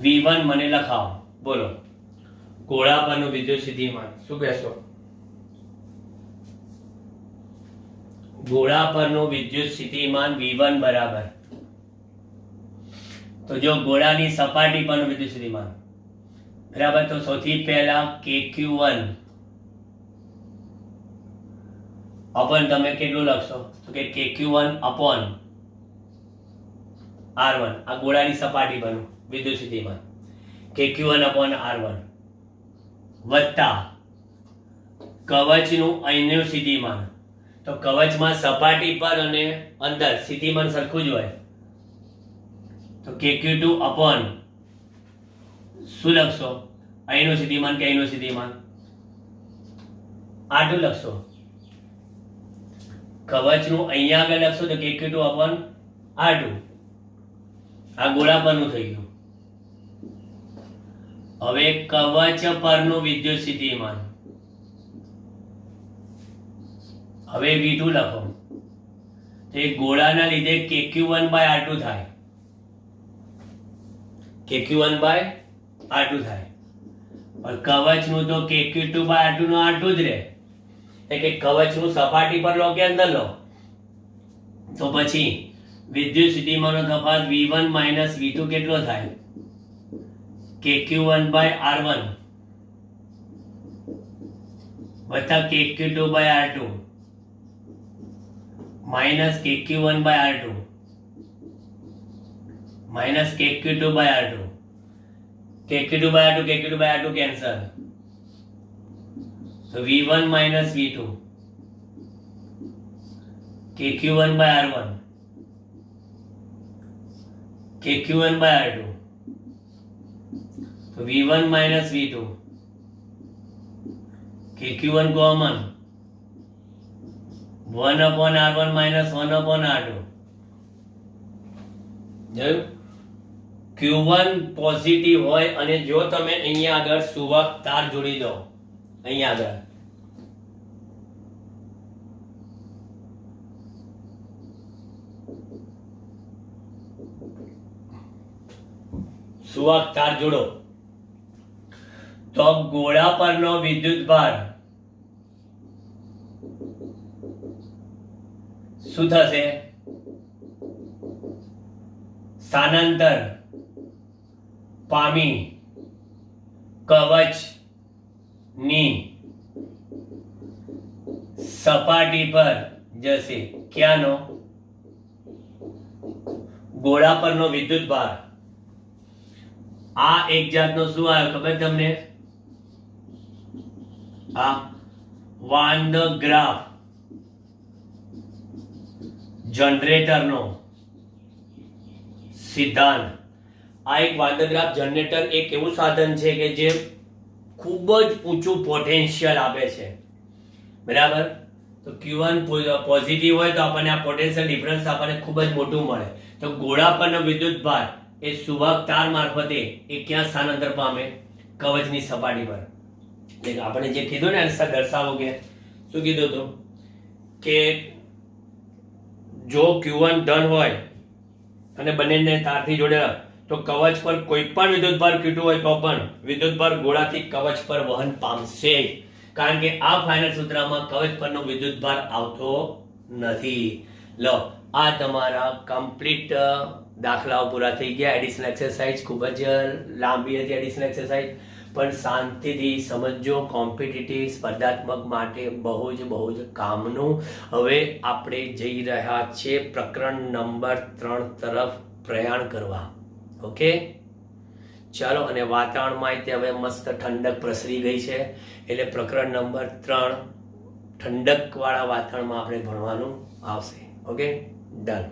V1 મને લખાવો. બોલો, ગોળા પરનું વિદ્યુત સ્થિતિમાન શું કહેશો? ગોળા પરનું વિદ્યુત સ્થિતિમાન V1 બરાબર. તો જો ગોળાની સપાટી પરનું વિદ્યુત સ્થિતિમાન બરાબર, તો સૌથી પહેલા KQ1 અપોન તમે કેટલું લખશો? તો કે KQ1 અપોન R1. આ ગોળાની સપાટી પરનું વિદ્યુત સ્થિતિમાન KQ1 અપોન R1 વત્તા કવચનું અહીંનું સ્થિતિમાન. તો કવચમાં સપાટી પર અને અંદર સ્થિતિમાન સરખું જ હોય તો KQ2 અપોન શું લખશો? અહીંનું સ્થિતિમાન કે અહીંનું સ્થિતિમાન? આટલું લખશો, કવચનું અહીંયા આગળ લખશો તો KQ2 upon R2. આ ગોળા પરનું થઈ ગયું. હવે કવચ પરનું વિદ્યુત સ્થિતિમાન, હવે V2 લખો તો એ ગોળાના લીધે KQ1 by R2 થાય. KQ1 by R2 થાય. પણ કવચનું તો KQ2 by R2 no R2 જ રહે. એટલે કે કવચનું સપાટી પર લો કે અંદર લો તો પછી વિદ્યુત સ્થિતિમાનનો તફાવત V1 minus V2 કેટલો થાય? KQ1 by R1 વત્તા KQ2 by R2 minus KQ1 by R2 minus KQ2 by R2. KQ2 by R2, KQ2 by R2 cancel. So V1 minus V2, KQ1 by R1, KQ1 by R2. So V1 minus V2, KQ1 common, 1 upon R1 minus 1 upon R2. જોયું? Q1 positive હોય અને જો તમે અહીંયા આગળ સુવાહક તાર જોડી દો, અહીંયા આગળ સુવાહક તાર જોડો તો ગોળા પરનો વિદ્યુત ભાર શું થશે? સ્થાનાંતર પામી કવચની સપાટી પર જશે. ક્યાંનો? ગોળા પરનો વિદ્યુત ભાર. આ એક જાતનો શું આવ્યો ખબર તમને? આ વાન ધ ગ્રાફ જનરેટરનો સિદ્ધાંત. આ એક વાદગ્રાફ જનરેટર એક એવું સાધન છે કે જે ખૂબ જ ઊંચું પોટેન્શિયલ આપે છે. બરાબર? તો Q1 પોઝિટિવ હોય તો આપણને આ પોટેન્શિયલ ડિફરન્સ આપણને ખૂબ જ મોટું મળે. તો ગોળા પરનો વિદ્યુત ભાર એ સુવાહક તાર મારફતે એ ક્યાં સ્થાનાંતર પામે? કવચની સપાટી પર. એટલે આપણે જે કીધું ને આન્સર દર્શાવો કે શું કીધું હતું કે જો Q1 ધન હોય અને બંનેને તારથી જોડેલા તો કવચ પર કોઈ પણ વિદ્યુતભાર Q2 હોય તો પણ વિદ્યુતભાર ગોળાથી કવચ પર વહન પામશે. કારણ કે આ ફાઇનલ સૂત્રમાં કવચ પરનો વિદ્યુતભાર આવતો નથી. લો, આ તમારા કમ્પ્લીટ દાખલાઓ પૂરા થઈ ગયા. એડિશનલ એક્સરસાઇઝ ખૂબ જ લાંબી હતી એડિશનલ એક્સરસાઇઝ, પણ શાંતિથી સમજો. કોમ્પિટિટિવ સ્પર્ધાત્મક માટે બહુ જ કામનું. હવે આપણે જઈ રહ્યા છીએ પ્રકરણ નંબર 3 તરફ પ્રયાણ કરવા. ઓકે, ચાલો. અને વાતાવરણમાં હવે મસ્ત ઠંડક પ્રસરી ગઈ છે, એટલે પ્રકરણ નંબર 3 ઠંડક વાળા વાતાવરણમાં આપણે ભણવાનું આવશે. Okay, done.